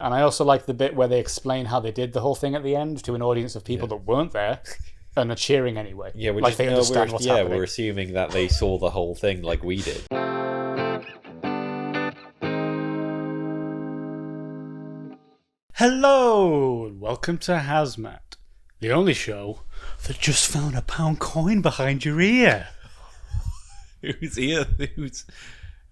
And I also like the bit where they explain how they did the whole thing at the end to an audience of people that weren't there and are cheering anyway. Yeah, like they understand what's happening. We're assuming that they saw the whole thing like we did. Hello, and welcome to HAZMAT, the only show that just found a pound coin behind your ear. Whose ear was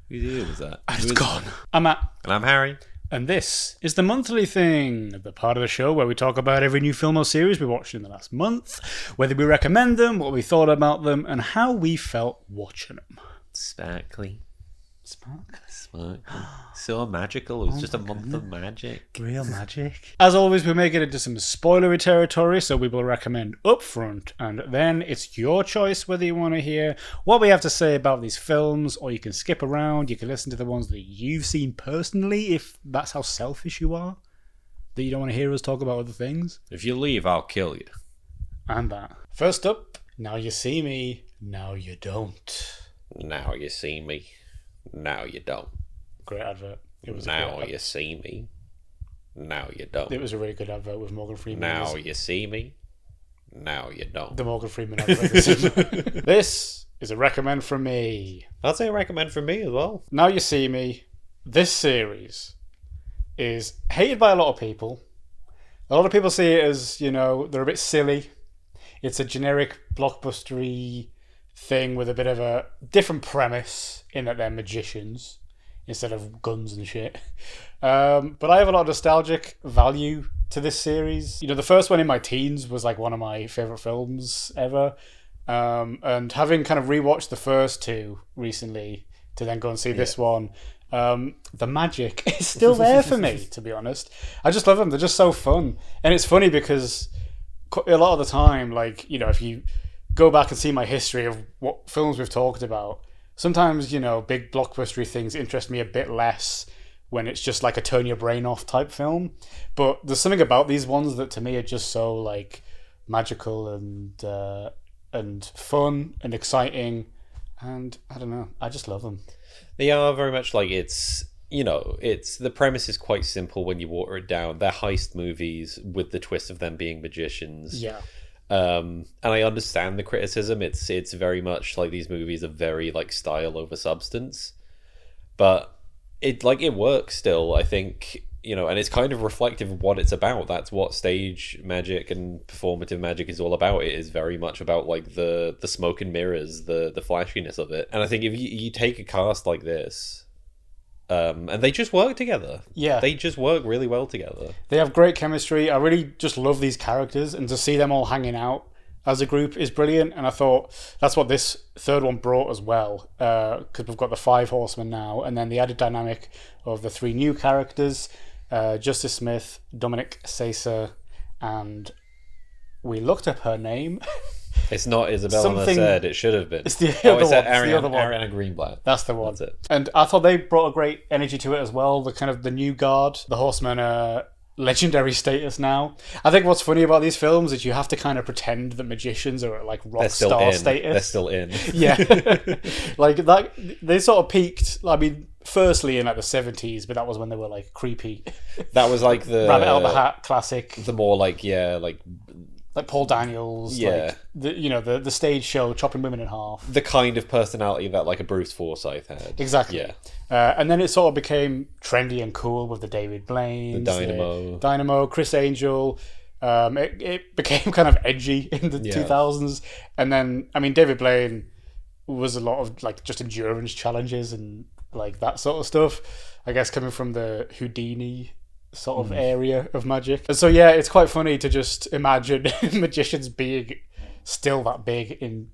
that? It's gone. I'm Matt. And I'm Harry. And this is the monthly thing, the part of the show where we talk about every new film or series we watched in the last month, whether we recommend them, what we thought about them, and how we felt watching them. Sparkly. Sparkly. So magical. It was just a month of magic. Real magic. As always, we make it into some spoilery territory, so we will recommend up front, and then it's your choice whether you want to hear what we have to say about these films, or you can skip around. You can listen to the ones that you've seen personally, if that's how selfish you are, that you don't want to hear us talk about other things. If you leave, I'll kill you. And that. First up, Now You See Me, Now You Don't. Now you see me. Now you don't. Great advert. It was now you see me. Now you don't. It was a really good advert with Morgan Freeman. Now you see me. Now you don't. The Morgan Freeman advert. This is a recommend from me. I'd say a recommend from me as well. Now You See Me. This series is hated by a lot of people. A lot of people see it as, you know, they're a bit silly. It's a generic blockbustery thing with a bit of a different premise in that they're magicians instead of guns and shit. But I have a lot of nostalgic value to this series. You know, the first one in my teens was like one of my favourite films ever. And having kind of rewatched the first two recently to then go and see this one, the magic is still there for me, to be honest. I just love them. They're just so fun. And it's funny because a lot of the time, like, you know, if you go back and see my history of what films we've talked about, sometimes, you know, big blockbustery things interest me a bit less when it's just like a turn your brain off type film. But there's something about these ones that to me are just so like magical and fun and exciting, and I don't know, I just love them. They are very much like, it's, you know, it's, the premise is quite simple when you water it down. They're heist movies with the twist of them being magicians. Yeah. And I understand the criticism. It's very much like these movies are very like style over substance, but it works still, I think, you know, and it's kind of reflective of what it's about. That's what stage magic and performative magic is all about. It is very much about like the smoke and mirrors, the flashiness of it. And I think if you take a cast like this, and they just work together. Yeah. They just work really well together. They have great chemistry. I really just love these characters, and to see them all hanging out as a group is brilliant. And I thought that's what this third one brought as well, because we've got the 5 horsemen now, and then the added dynamic of the 3 new characters, Justice Smith, Dominic Caesar, and we looked up her name. It's not Isabella Merced. It should have been. It's the other one. Ariana Greenblatt. That's the one. That's it. And I thought they brought a great energy to it as well. The kind of the new guard, the horsemen are legendary status now. I think what's funny about these films is you have to kind of pretend that magicians are at like rock star status. They're still in. Yeah. Like that, they sort of peaked, I mean, firstly in like the 70s, but that was when they were like creepy. That was like the Rabbit Out of the Hat classic. The more like Paul Daniels, like the stage show chopping women in half. The kind of personality that like a Bruce Forsyth had. Exactly. Yeah. And then it sort of became trendy and cool with the David Blaine, the Dynamo, Chris Angel. It became kind of edgy in the 2000s. And then, I mean, David Blaine was a lot of like just endurance challenges and like that sort of stuff. I guess coming from the Houdini sort of area of magic. And so yeah, it's quite funny to just imagine magicians being still that big in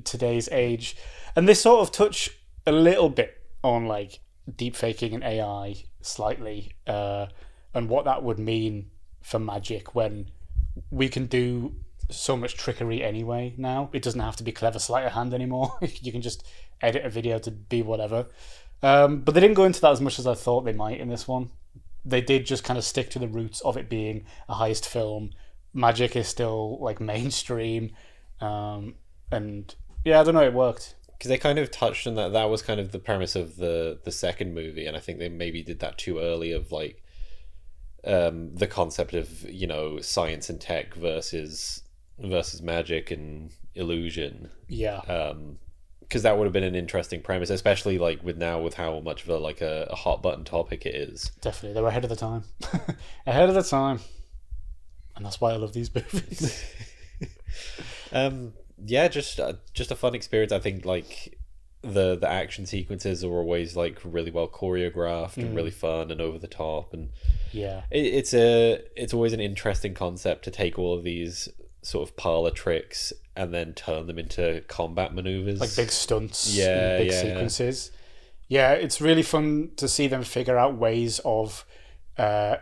today's age. And they sort of touch a little bit on like deep faking and AI slightly, and what that would mean for magic when we can do so much trickery anyway now. It doesn't have to be clever sleight of hand anymore. You can just edit a video to be whatever. But they didn't go into that as much as I thought they might in this one. They did just kind of stick to the roots of it being a heist film. Magic is still like mainstream, and yeah, I don't know, it worked. Because they kind of touched on that. That was kind of the premise of the second movie, and I think they maybe did that too early. Of like, the concept of, you know, science and tech versus magic and illusion. Yeah, Because that would have been an interesting premise, especially like with how much of a hot button topic it is. definitely. They were ahead of the time. Ahead of the time. And that's why I love these movies. Yeah, just a fun experience. I think like the action sequences are always like really well choreographed and really fun and over the top, and Yeah. it's always an interesting concept to take all of these sort of parlor tricks and then turn them into combat maneuvers, Like big stunts, Yeah, and big yeah. sequences. Yeah, it's really fun to see them figure out ways of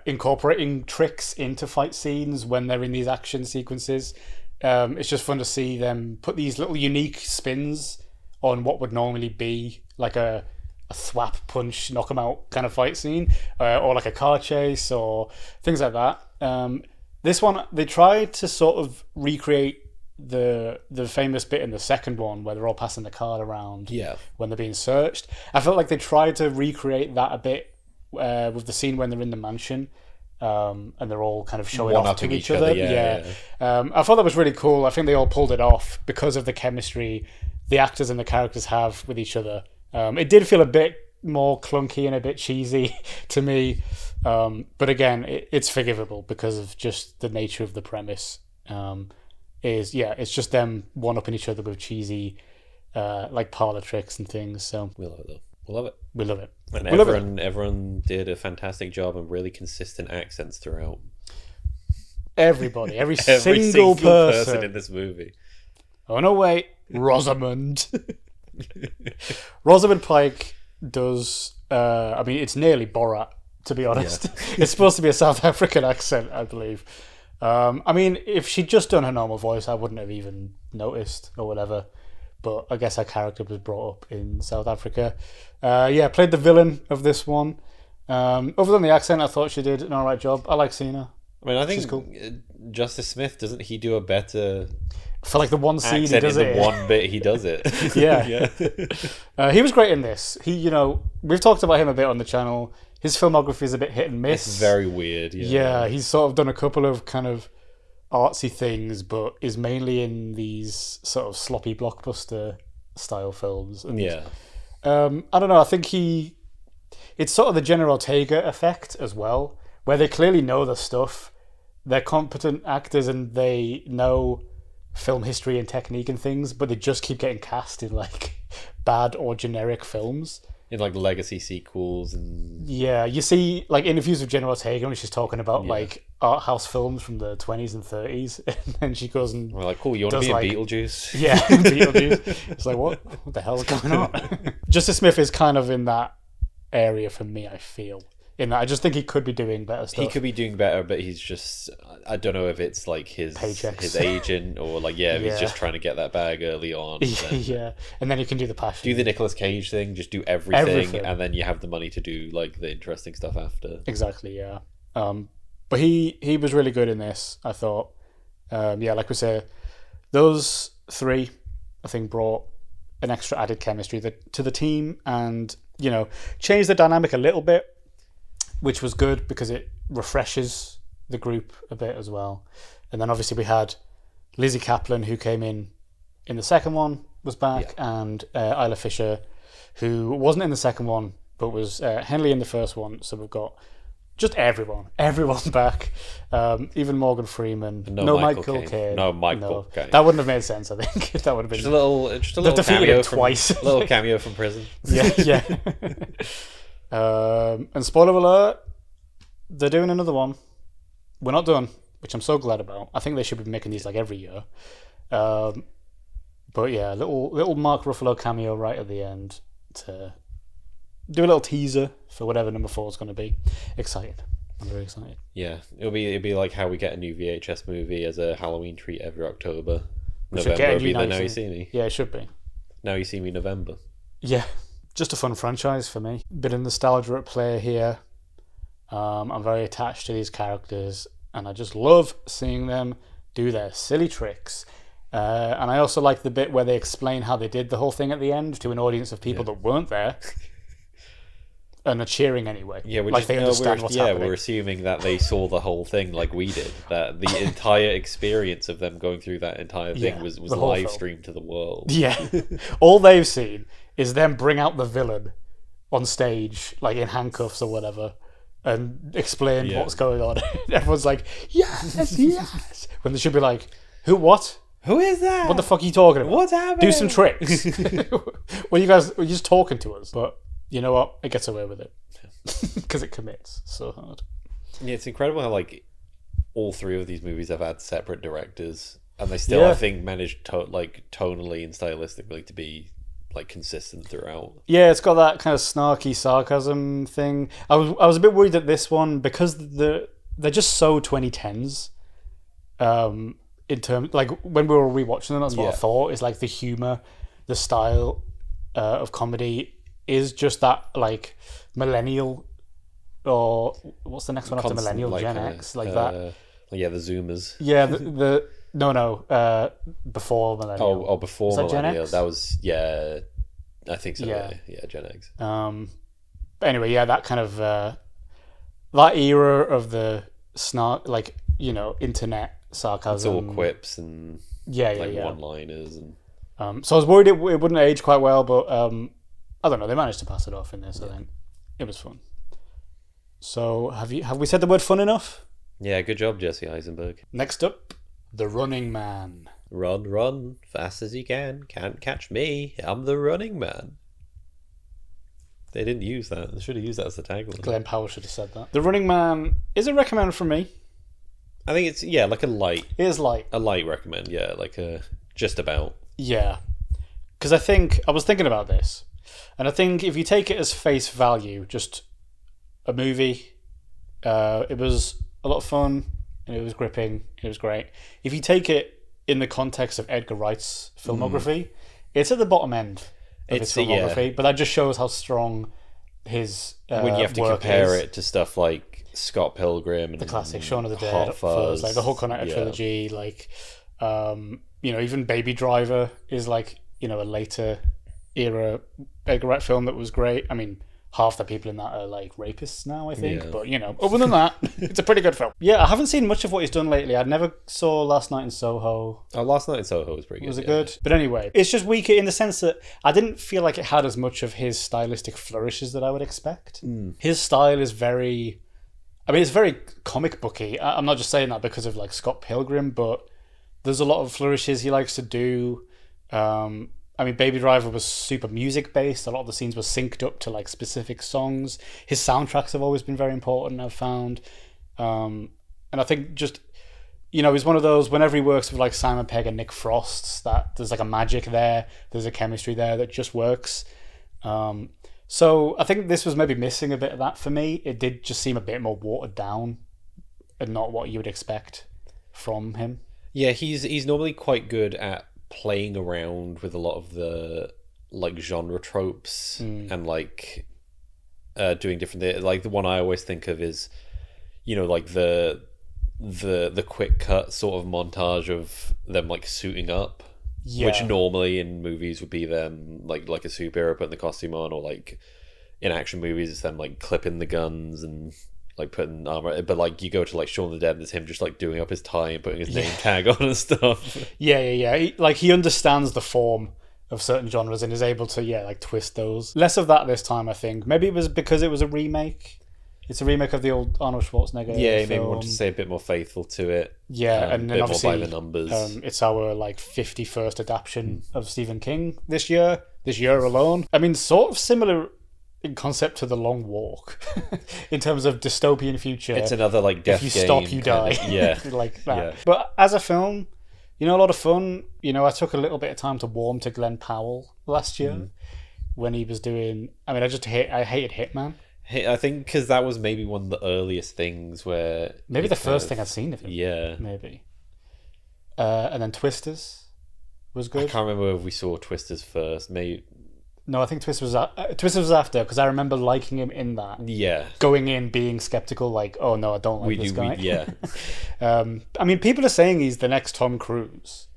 incorporating tricks into fight scenes when they're in these action sequences. It's just fun to see them put these little unique spins on what would normally be like a thwap punch, knock 'em out kind of fight scene, or like a car chase or things like that. This one, they tried to sort of recreate the famous bit in the second one where they're all passing the card around Yeah. when they're being searched. I felt like they tried to recreate that a bit with the scene when they're in the mansion, and they're all kind of showing off to One-upping each other. yeah. I thought that was really cool. I think they all pulled it off because of the chemistry the actors and the characters have with each other. It did feel a bit more clunky and a bit cheesy to me, but again, it's forgivable because of just the nature of the premise. It's just them one-upping each other with cheesy, like parlor tricks and things. So We love it though. We love it. we love it. And We love it. everyone did a fantastic job and really consistent accents throughout. Everybody, every Every single person. in this movie. Oh no, wait, Rosamund. Rosamund Pike does. I mean, it's nearly Borat, to be honest. It's supposed to be a South African accent, I believe. I mean, if she'd just done her normal voice, I wouldn't have even noticed or whatever. But I guess her character was brought up in South Africa. Played the villain of this one. Other than the accent, I thought she did an alright job. I like seeing her. I mean, I think She's cool. Justice Smith, doesn't he do a better For like the one scene he accent does in it the one bit he does it? Yeah. He was great in this. We've talked about him a bit on the channel. His filmography is a bit hit and miss. It's very weird. Yeah, he's sort of done a couple of kind of artsy things, but is mainly in these sort of sloppy blockbuster style films. And, Yeah. I don't know. I think it's sort of the Jenna Ortega effect as well, where they clearly know their stuff. They're competent actors and they know film history and technique and things, but they just keep getting cast in like bad or generic films. In like legacy sequels and Yeah, you see like interviews with Jenna Ortega when she's talking about like art house films from the 20s and 30s, and then she goes and we're like, cool, you want to does, be in like- Beetlejuice? yeah, Beetlejuice. It's like what the hell's going on? Justice Smith is kind of in that area for me. I feel in that I just think he could be doing better stuff. He could be doing better, but he's just, I don't know if it's like his Paychecks. agent or like, if he's just trying to get that bag early on. Then Yeah, and then you can do the passion. do the Nicolas Cage thing, just do everything, Everything. and then you have the money to do like the interesting stuff after. Exactly, yeah. But he was really good in this, I thought. Like we say, those three, I think, brought an extra added chemistry to the team and, changed the dynamic a little bit, which was good because it refreshes the group a bit as well. And then obviously we had Lizzie Kaplan, who came in the second one, was back, and Isla Fisher, who wasn't in the second one, but was Henley in the first one. So we've got just everyone's back. Even Morgan Freeman. No Michael Michael Caine. Caine. No Michael Caine. That wouldn't have made sense, I think. That would have been Just a little defeated cameo him twice. a little cameo from prison. yeah. And spoiler alert, they're doing another one. We're not done, which I'm so glad about. I think they should be making these like every year. But yeah, little Mark Ruffalo cameo right at the end to do a little teaser for whatever number 4 is going to be. Excited. I'm very excited. Yeah, it'll be like how we get a new VHS movie as a Halloween treat every October. We should November get a will be new the Now Now You You See See Me. Yeah, it should be. Now You See Me November. Yeah, just a fun franchise for me. Bit of nostalgia at play here. I'm very attached to these characters, and I just love seeing them do their silly tricks. And I also like the bit where they explain how they did the whole thing at the end to an audience of people that weren't there. and are cheering anyway. Yeah, like they understand what's happening. We're assuming that they saw the whole thing like we did. That the entire experience of them going through that entire thing was the whole live film. streamed to the world. Yeah. All they've seen is them bring out the villain on stage, like in handcuffs or whatever, and explain what's going on. Everyone's like, yes, yes. When they should be like, who, what? Who is that? What the fuck are you talking about? What's happening? Do some tricks. Well, you guys are just talking to us. But you know what? It gets away with it. Because it commits so hard. Yeah, it's incredible how like all three of these movies have had separate directors, and they still I think managed tonally and stylistically to be like consistent throughout. Yeah, it's got that kind of snarky sarcasm thing. I was a bit worried at this one because they're just so 2010s. In terms, like when we were rewatching them, that's what I thought. Is like the humor, the style of comedy is just that like millennial, or what's the next one after millennial? Like, Gen X, like that. Yeah, the Zoomers. Yeah, the no, before millennial. Oh, before millennial. X? That was I think so. Yeah, Gen X. But anyway, that kind of that era of the snark, like internet sarcasm. It's all quips and one-liners and. So I was worried it wouldn't age quite well, but I don't know. They managed to pass it off in this. I think it was fun. So have we said the word fun enough? Yeah, good job, Jesse Eisenberg. Next up, The Running Man. Run, fast as you can. Can't catch me. I'm the running man. They didn't use that. They should have used that as the tagline. Glenn Powell should have said that. The Running Man is a recommend from me. I think it's like a light. It is light. A light recommend, like a just about. Yeah, because I was thinking about this, and I think if you take it as face value, just a movie, it was a lot of fun and it was gripping and it was great. If you take it in the context of Edgar Wright's filmography, it's at the bottom end of his filmography, but that just shows how strong his when you have to compare it to stuff like Scott Pilgrim and the classic Shaun of the Dead, like the whole Connector trilogy, like even Baby Driver is like a later era Edgar Wright film that was great. I mean, half the people in that are like rapists now, I think. But other than that, it's a pretty good film. Yeah, I haven't seen much of what he's done lately. I never saw Last Night in Soho. Oh, Last Night in Soho was pretty good. Was it good? But anyway, it's just weaker in the sense that I didn't feel like it had as much of his stylistic flourishes that I would expect. His style is very, it's very comic booky. I'm not just saying that because of like Scott Pilgrim, but there's a lot of flourishes he likes to do. Baby Driver was super music based. A lot of the scenes were synced up to like specific songs. His soundtracks have always been very important, I've found. And I think just, he's one of those, whenever he works with like Simon Pegg and Nick Frost, that there's like a magic there. There's a chemistry there that just works. So I think this was maybe missing a bit of that for me. It did just seem a bit more watered down and not what you would expect from him. Yeah, he's normally quite good at playing around with a lot of the like genre tropes and like doing different things. Like the one I always think of is like the quick cut sort of montage of them like suiting up, which normally in movies would be them like a superhero putting the costume on, or like in action movies it's them like clipping the guns and like putting armor, but like you go to like Shaun of the Dead and it's him just like doing up his tie and putting his name tag on and stuff. He understands the form of certain genres and is able to like twist those. Less of that this time, I think. Maybe it was because it was a remake. It's a remake of the old Arnold Schwarzenegger film. Maybe want to stay a bit more faithful to it. And then obviously more by the numbers. It's our like 51st adaptation of Stephen King this year alone. Sort of similar in concept to The Long Walk in terms of dystopian future. It's another like death game. If you stop, you die. Like that. Yeah. But as a film, a lot of fun. I took a little bit of time to warm to Glenn Powell last year when he was doing. I hated Hitman. I think because that was maybe one of the earliest things where maybe the first thing I'd seen of him. Yeah, maybe. And then Twisters was good. I can't remember if we saw Twisters first. Maybe. No, I think Twisters was after, because I remember liking him in that. Yeah. Going in, being skeptical, like, oh no, I don't like this guy. Yeah. People are saying he's the next Tom Cruise,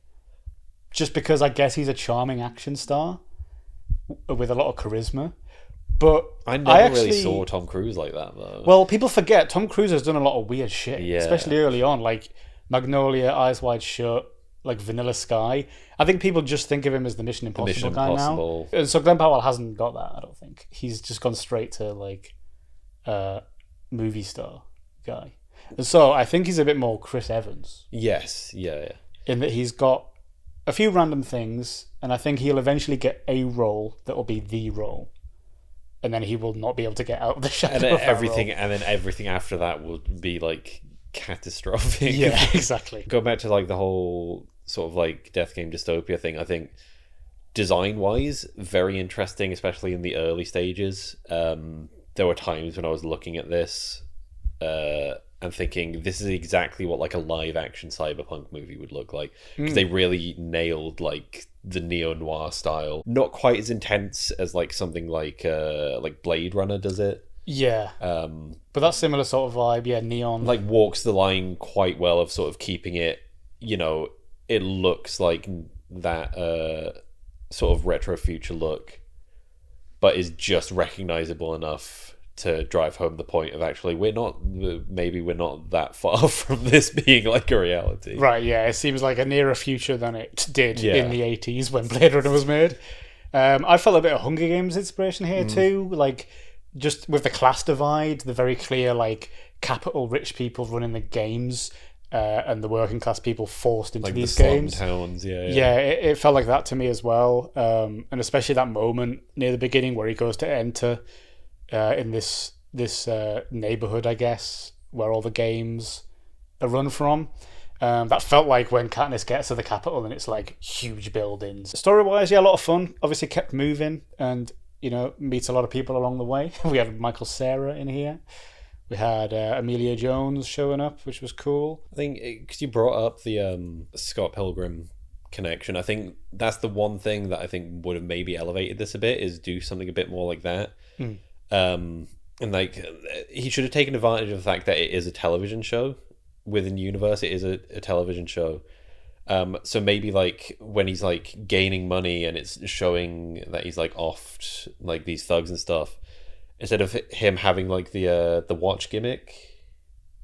just because I guess he's a charming action star with a lot of charisma. But I never actually really saw Tom Cruise like that, though. Well, people forget Tom Cruise has done a lot of weird shit, Yeah. especially early on, like Magnolia, Eyes Wide Shut, like Vanilla Sky. I think people just think of him as the Mission Impossible Mission guy Impossible. now. And so Glenn Powell hasn't got that, I don't think. He's just gone straight to like movie star guy. And so I think he's a bit more Chris Evans Yes, yeah. in that he's got a few random things, and I think he'll eventually get a role that will be the role. And then he will not be able to get out of the shadow And then of that role. everything after that would be like catastrophic. Yeah, exactly. Go back to like the whole sort of like Death Game dystopia thing. I think design wise, very interesting, especially in the early stages. There were times when I was looking at this and thinking this is exactly what like a live action cyberpunk movie would look like, because they really nailed like the neo-noir style. Not quite as intense as like something like Blade Runner does it. Yeah. But that's similar sort of vibe, yeah, neon. Like walks the line quite well of sort of keeping it, it looks like that sort of retro future look, but is just recognizable enough to drive home the point of actually we're not that far from this being like a reality. Right, yeah, it seems like a nearer future than it did in the 80s when Blade Runner was made. I felt a bit of Hunger Games inspiration here too, like just with the class divide, the very clear like capital rich people running the games and the working class people forced into Like these the games. slum towns, Yeah, it felt like that to me as well. And especially that moment near the beginning where he goes to enter in this neighborhood, I guess, where all the games are run from. That felt like when Katniss gets to the capital and it's like huge buildings. Story-wise, yeah, a lot of fun. Obviously kept moving and, meets a lot of people along the way. We had Michael Cera in here. We had Amelia Jones showing up, which was cool. I think because you brought up the Scott Pilgrim connection, I think that's the one thing that I think would have maybe elevated this a bit, is do something a bit more like that. And like he should have taken advantage of the fact that it is a television show within the universe. It is a television show. So maybe like when he's like gaining money and it's showing that he's like offed like these thugs and stuff, instead of him having like the watch gimmick,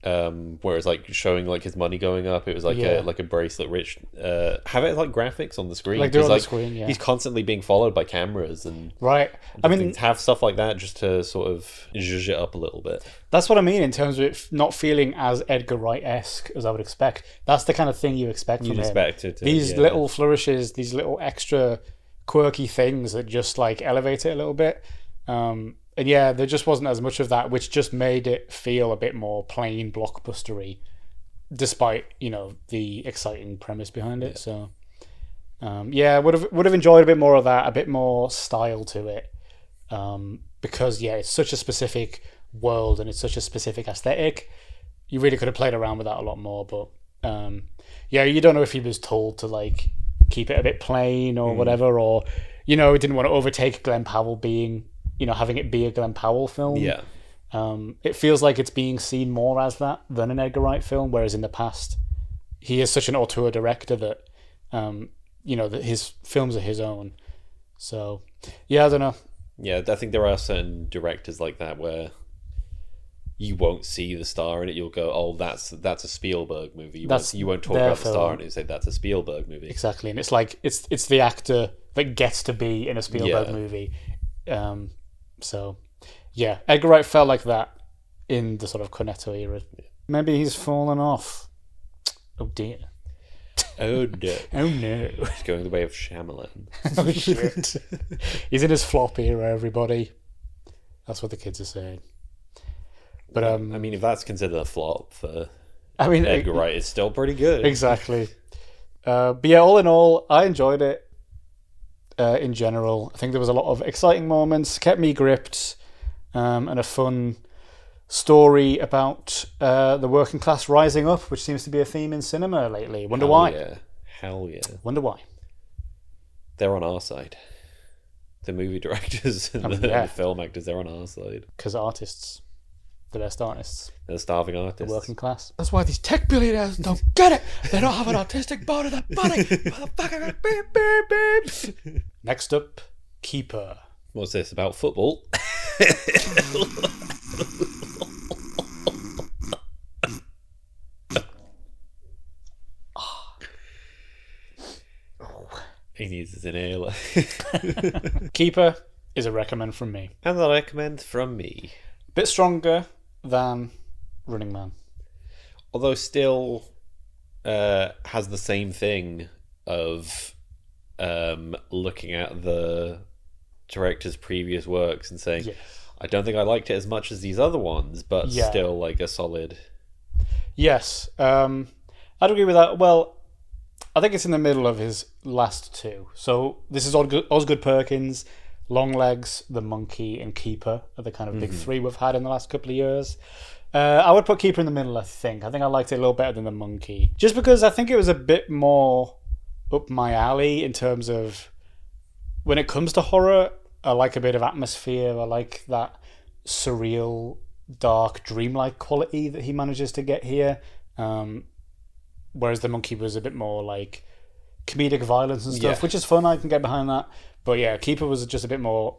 where it's like showing like his money going up, it was like a bracelet rich, have it like graphics on the screen, Like do it on the screen, yeah. He's constantly being followed by cameras and Right. I mean, have stuff like that just to sort of zhuzh it up a little bit. that's what I mean in terms of it not feeling as Edgar Wright-esque as I would expect. That's the kind of thing you expect from him. Expect it to, These little flourishes, these little extra quirky things that just like elevate it a little bit. And yeah, there just wasn't as much of that, which just made it feel a bit more plain blockbustery, despite the exciting premise behind it. So, would have enjoyed a bit more of that, a bit more style to it, because it's such a specific world and it's such a specific aesthetic. You really could have played around with that a lot more, but you don't know if he was told to like keep it a bit plain or whatever, or he didn't want to overtake Glenn Powell being. Having it be a Glenn Powell film. Yeah. It feels like it's being seen more as that than an Edgar Wright film, whereas in the past, he is such an auteur director that, that his films are his own. So, I don't know. Yeah, I think there are certain directors like that where you won't see the star in it. You'll go, oh, that's a Spielberg movie. You won't talk about the star in it. You say, that's a Spielberg movie. Exactly. And it's like, it's the actor that gets to be in a Spielberg movie. So, Edgar Wright felt like that in the sort of Cornetto era. Maybe he's fallen off. Oh dear. Oh no. Oh no. He's going the way of Shyamalan. Oh shit. He's in his flop era, everybody. That's what the kids are saying. But I mean, if that's considered a flop for Edgar Wright, it's still pretty good. Exactly. But all in all, I enjoyed it. In general, I think there was a lot of exciting moments, kept me gripped, and a fun story about the working class rising up, which seems to be a theme in cinema lately. Wonder why? Hell yeah. Wonder why? They're on our side. The movie directors and the film actors, they're on our side. Because artists, the best artists. They're the starving artists. The working class. That's why these tech billionaires don't get it. They don't have an artistic bone in their body. Motherfucker. Beep, beep, beep. Next up, Keeper. What's this, about football? He needs his inhaler. Keeper is a recommend from me. And a recommend from me. Bit stronger than Running Man. Although still has the same thing of looking at the director's previous works and saying, Yes. I don't think I liked it as much as these other ones, but Yeah. still like a solid. Yes. I'd agree with that. Well, I think it's in the middle of his last two. So this is Osgood Perkins, Longlegs, The Monkey, and Keeper are the kind of big three we've had in the last couple of years. I would put Keeper in the middle, I think. I think I liked it a little better than The Monkey. Just because I think it was a bit more up my alley in terms of when it comes to horror, I like a bit of atmosphere. I like that surreal, dark, dreamlike quality that he manages to get here. Whereas The Monkey was a bit more like comedic violence and stuff, Yeah. which is fun. I can get behind that. But yeah, Keeper was just a bit more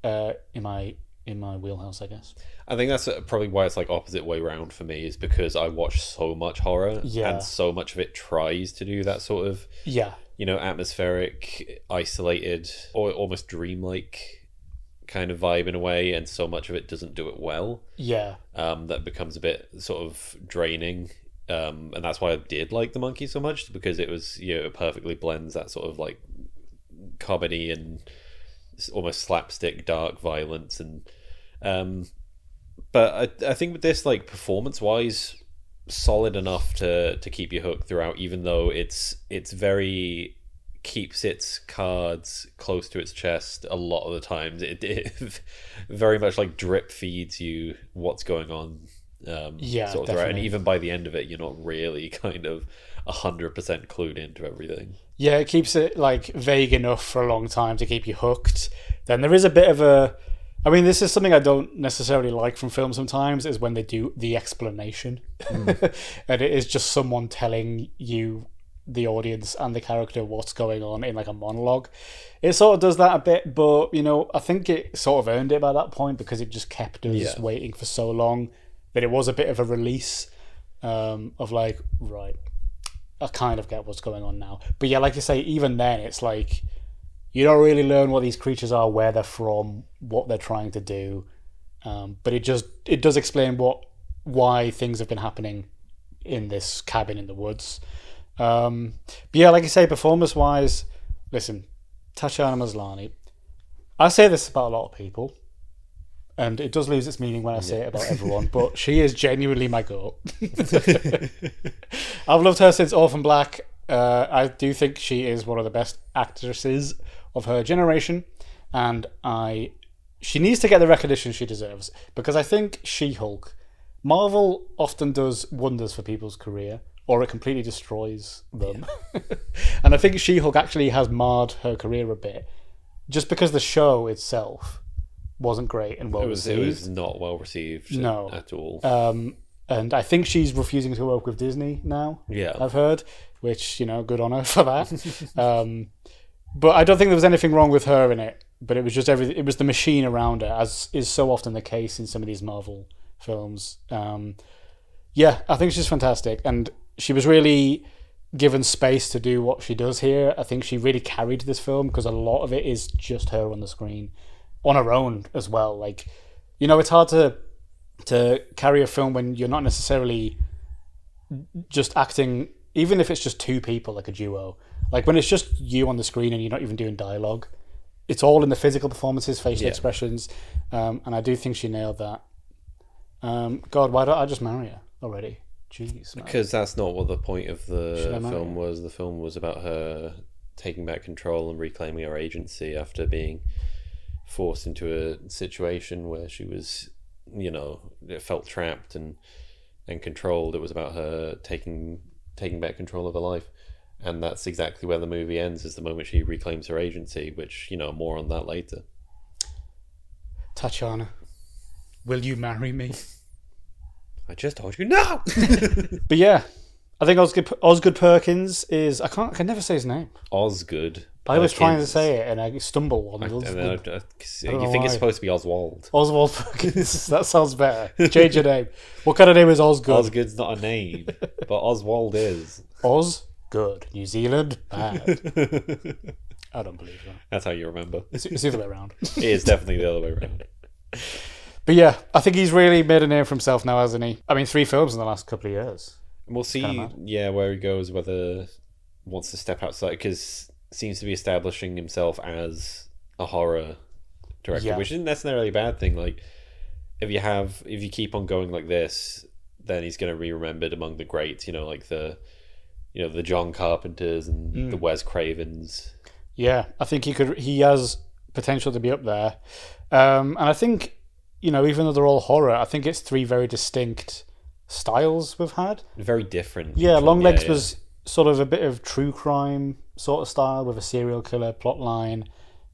in my wheelhouse, I guess. I think that's probably why it's like opposite way round for me, is because I watch so much horror, Yeah. and so much of it tries to do that sort of, Yeah, atmospheric, isolated, or almost dreamlike kind of vibe in a way, and so much of it doesn't do it well. yeah, That becomes a bit sort of draining. And that's why I did like The Monkey so much, because it was, it perfectly blends that sort of like comedy and almost slapstick dark violence. And but I think with this, like, performance wise, solid enough to keep you hooked throughout, even though it's very keeps its cards close to its chest a lot of the times. It very much like drip feeds you what's going on. Yeah, sort of throughout. And definitely. even by the end of it, you're not really kind of 100% clued into everything. yeah. It keeps it like vague enough for a long time to keep you hooked. Then there is a bit of a. I mean, this is something I don't necessarily like from films sometimes, is when they do the explanation. And it is just someone telling you, the audience and the character, what's going on in like a monologue. It sort of does that a bit, but I think it sort of earned it by that point, because it just kept us Yeah. waiting for so long that it was a bit of a release of like, right, I kind of get what's going on now. But yeah, like you say, even then it's like you don't really learn what these creatures are, where they're from, what they're trying to do. But it does explain why things have been happening in this cabin in the woods. But yeah, like you say, performance wise, listen, Tatiana Maslany. I say this about a lot of people, and it does lose its meaning when I say it about everyone, but she is genuinely my goat. I've loved her since Orphan Black. I do think she is one of the best actresses of her generation, and she needs to get the recognition she deserves, because I think She-Hulk, Marvel often does wonders for people's career, or it completely destroys them. And I think She-Hulk actually has marred her career a bit, just because the show itself wasn't great and well It received. was not well received No. at all. And I think she's refusing to work with Disney now. Yeah. I've heard, which, good on her for that. But I don't think there was anything wrong with her in it. But it was just everything. It was the machine around her, as is so often the case in some of these Marvel films. Yeah, I think she's fantastic, and she was really given space to do what she does here. I think she really carried this film, because a lot of it is just her on the screen, on her own as well. Like, it's hard to carry a film when you're not necessarily just acting, even if it's just two people, like a duo. Like when it's just you on the screen and you're not even doing dialogue, it's all in the physical performances, facial expressions, and I do think she nailed that. God, why don't I just marry her already? Jeez, man. Because that's not what the point of Should the I marry film her? was. The film was about her taking back control and reclaiming her agency after being forced into a situation where she was, felt trapped and controlled. It was about her taking back control of her life. And that's exactly where the movie ends, is the moment she reclaims her agency, which, more on that later. Tatiana, will you marry me? I just told you no! But yeah, I think Osgood Perkins is, I can never say his name. Osgood I was trying to Perkins. say it and I stumble on And those. then with you know think why. it's supposed to be Oswald. Oswald Perkins. That sounds better. Change your name. What kind of name is Osgood? Osgood's not a name, but Oswald is. Oz? Good. New Zealand? Bad. I don't believe that. That's how you remember. It's the other way around. It is definitely the other way around. But yeah, I think he's really made a name for himself now, hasn't he? I mean, 3 films in the last couple of years. And we'll see, kinda where he goes, whether he wants to step outside, because seems to be establishing himself as a horror director, Yeah. which isn't necessarily a bad thing. Like, if you keep on going like this, then he's going to be remembered among the greats. Like the John Carpenters and the Wes Cravens. Yeah, I think he has potential to be up there. And I think, even though they're all horror, I think it's 3 very distinct styles we've had. Very different. Yeah, each one. Longlegs Yeah. was sort of a bit of true crime sort of style with a serial killer plot line.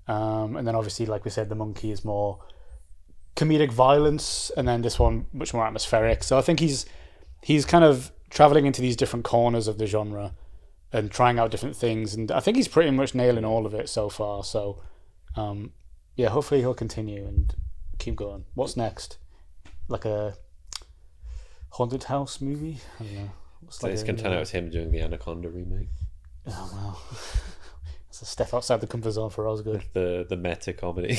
And then obviously, like we said, The Monkey is more comedic violence, and then this one much more atmospheric. So I think he's kind of traveling into these different corners of the genre and trying out different things, and I think he's pretty much nailing all of it so far. So yeah, hopefully he'll continue and keep going. What's next? Like a haunted house movie? I don't know. So it's going to turn out as him doing the Anaconda remake. Oh well, it's a step outside the comfort zone for Osgood. The meta comedy.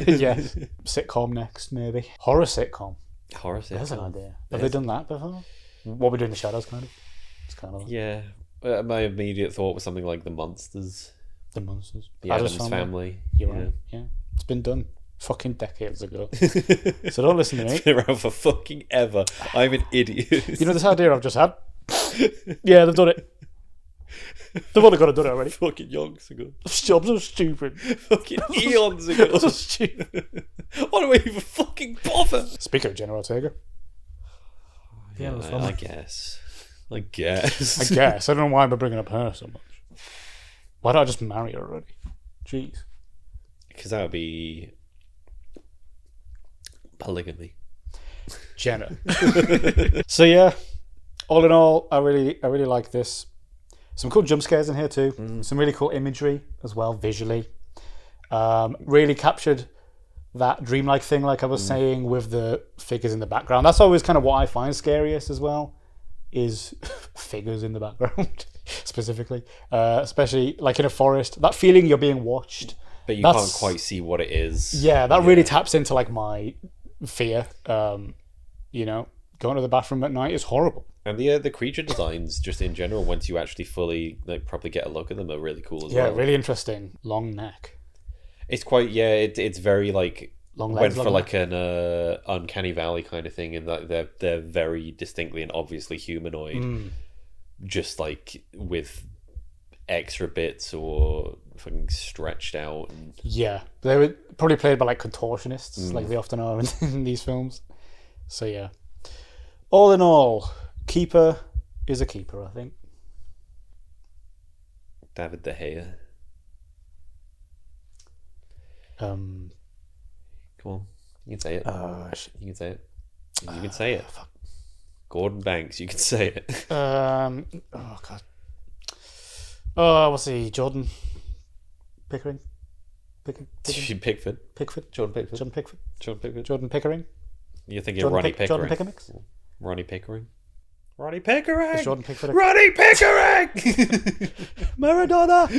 Yeah, sitcom next maybe. Horror sitcom. Horror There's an sitcom. idea. Have they done that before? What we do in the shadows, kind of. It's kind of Yeah. My immediate thought was something like The Monsters. the monsters. The Addams Family. You're right. Yeah, it's been done fucking decades ago. So don't listen to me. It's been around for fucking ever. I'm an idiot. You know this idea I've just had? Yeah, they've done it. They've only got to done it already. fucking yonks ago. I'm so stupid. Fucking eons ago. So stupid. Why do I even fucking bother? Speaking of General Ortega, Yeah, that's I fine. guess. I guess. I guess. I don't know why I'm bringing up her so much. Why don't I just marry her already? Jeez. Because that would be polygamy. Jenna. So yeah, all in all, I really like this. Some cool jump scares in here too. Some really cool imagery as well, visually. Really captured that dreamlike thing, like I was saying, with the figures in the background. That's always kind of what I find scariest as well, is figures in the background, specifically. Especially like in a forest, that feeling you're being watched. But you That's- can't quite see what it is. Yeah, that really taps into like my fear. Going to the bathroom at night is horrible. And the creature designs, just in general, once you actually fully probably get a look at them, are really cool as Yeah, well. really interesting. Long neck. It's quite it's very like Long went legs, for long like an uncanny valley kind of thing, in that they're very distinctly and obviously humanoid, just like with extra bits or fucking stretched out. And Yeah, they were probably played by like contortionists, like they often are in these films. So yeah, all in all, Keeper is a keeper, I think. David De Gea, Um, come on, you can say it. You can say it. You can say it. fuck. Gordon Banks, you can say it. Oh god. Oh, what's he? Jordan Pickering. Pickford, Pickford. Jordan Pickford, John Pickford. Jordan Pickford. Jordan Pickering. You're thinking Jordan Ronnie Jordan Pickering. Pickermix. Ronnie Pickering. Ronnie Pickering. Is Jordan Pickford. Ronnie Pickering. Maradona.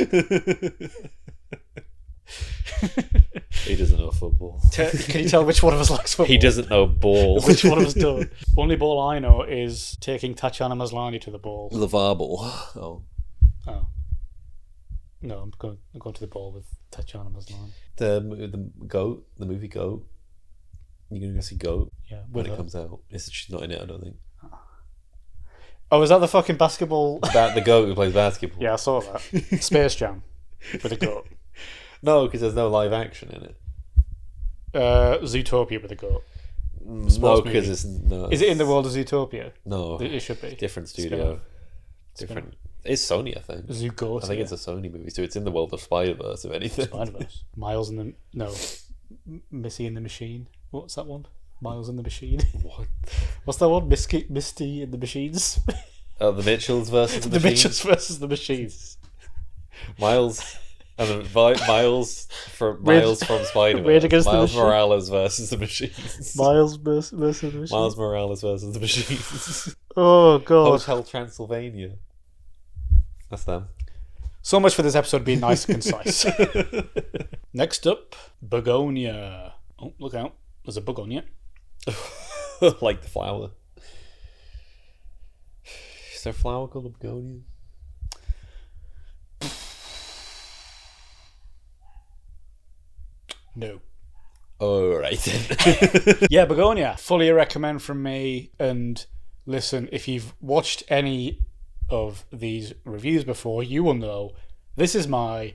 He doesn't know football. Can you tell which one of us likes football? He doesn't know ball. Which one of us don't? Only ball I know is taking Tatiana Maslany to the ball. LeVar Ball. Oh. Oh. No, I'm going to the ball with Tatiana Maslany. The Goat, the movie Goat. You're going to go see Goat Yeah, when with it her. comes out. She's not in it, I don't think. Oh, is that the fucking basketball? That the Goat who plays basketball. Yeah, I saw that. Space Jam with a goat. No, because there's no live action in it. Zootopia with a goat. No, Sports because movie. it's no. Is it in the world of Zootopia? No, It should be. different Spin-off. studio. Different. It's Sony, I think. Zootopia. I think it's a Sony movie, so it's in the world of Spider-Verse, if anything. Spider-Verse. Miles in the... No. Missy in the Machine. What's that one? Miles in the Machine. What? What's that one? Misty in the Machines? Oh, the Mitchells versus the The Machines? Mitchells versus the Machines. Miles And then Rage- Miles from Spider-Man. Rage Against the Miles Machine. Morales versus the Machines. Miles versus the Machine. Miles Morales versus the Machines. Oh god. Hotel Transylvania. That's them. So much for this episode being nice and concise. Next up, bugonia. Oh, look out. There's a bugonia. Like the flower. Is there a flower called a begonia? No. Alright then. Yeah, begonia. Fully a recommend from me. And listen, if you've watched any of these reviews before, you will know this is my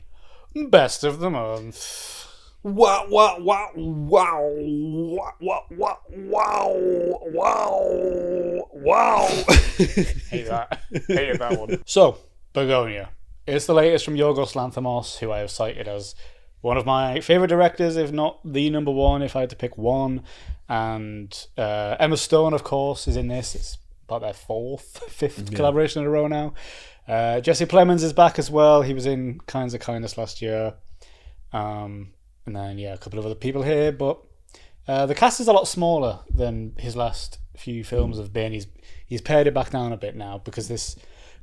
best of the month. Wow, wow, wow, wow, wow, wow, wow, wow, wow. Hate that. Hated that one. So, Begonia. It's the latest from Yorgos Lanthimos, who I have cited as one of my favourite directors, if not the number one, if I had to pick one. And Emma Stone, of course, is in this. It's about their fifth collaboration in a row now. Jesse Plemons is back as well. He was in Kinds of Kindness last year. And then, a couple of other people here. But the cast is a lot smaller than his last few films have been. He's pared it back down a bit now because this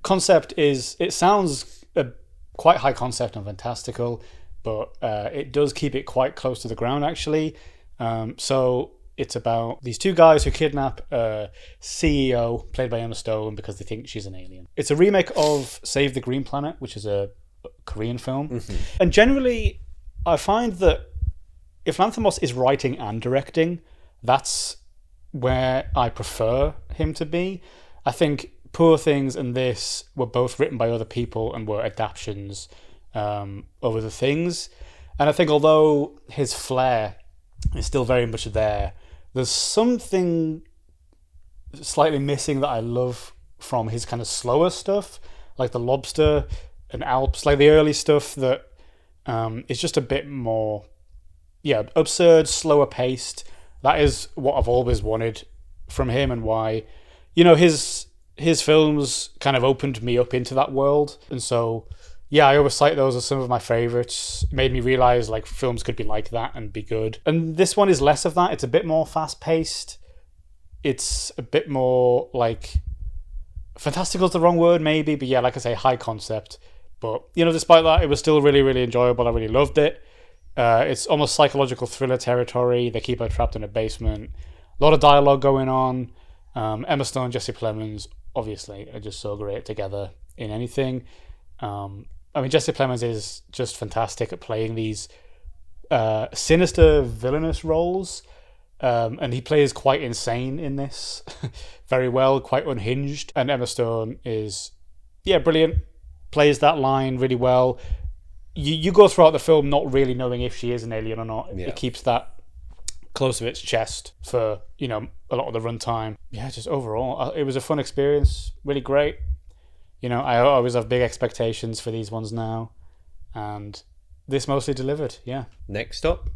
concept it sounds quite high concept and fantastical, but it does keep it quite close to the ground, actually. So it's about these two guys who kidnap a CEO, played by Emma Stone, because they think she's an alien. It's a remake of Save the Green Planet, which is a Korean film. Mm-hmm. And generally, I find that if Lanthimos is writing and directing, that's where I prefer him to be. I think Poor Things and this were both written by other people and were adaptations of other things. And I think although his flair is still very much there's something slightly missing that I love from his kind of slower stuff, like The Lobster and Alps, like the early stuff that is just a bit more, absurd, slower paced. That is what I've always wanted from him, and why, his films kind of opened me up into that world. And so, I always cite those as some of my favourites. It made me realise like films could be like that and be good. And this one is less of that. It's a bit more fast paced. It's a bit more like fantastical is the wrong word maybe, but like I say, high concept. But, despite that, it was still really, really enjoyable. I really loved it. It's almost psychological thriller territory. They keep her trapped in a basement. A lot of dialogue going on. Emma Stone and Jesse Plemons, obviously, are just so great together in anything. Jesse Plemons is just fantastic at playing these sinister, villainous roles. And he plays quite insane in this very well, quite unhinged. And Emma Stone is, brilliant. Plays that line really well. You go throughout the film not really knowing if she is an alien or not. Yeah. It keeps that close to its chest for, a lot of the runtime. Yeah, just overall, it was a fun experience. Really great. I always have big expectations for these ones now. And this mostly delivered, yeah. Next up,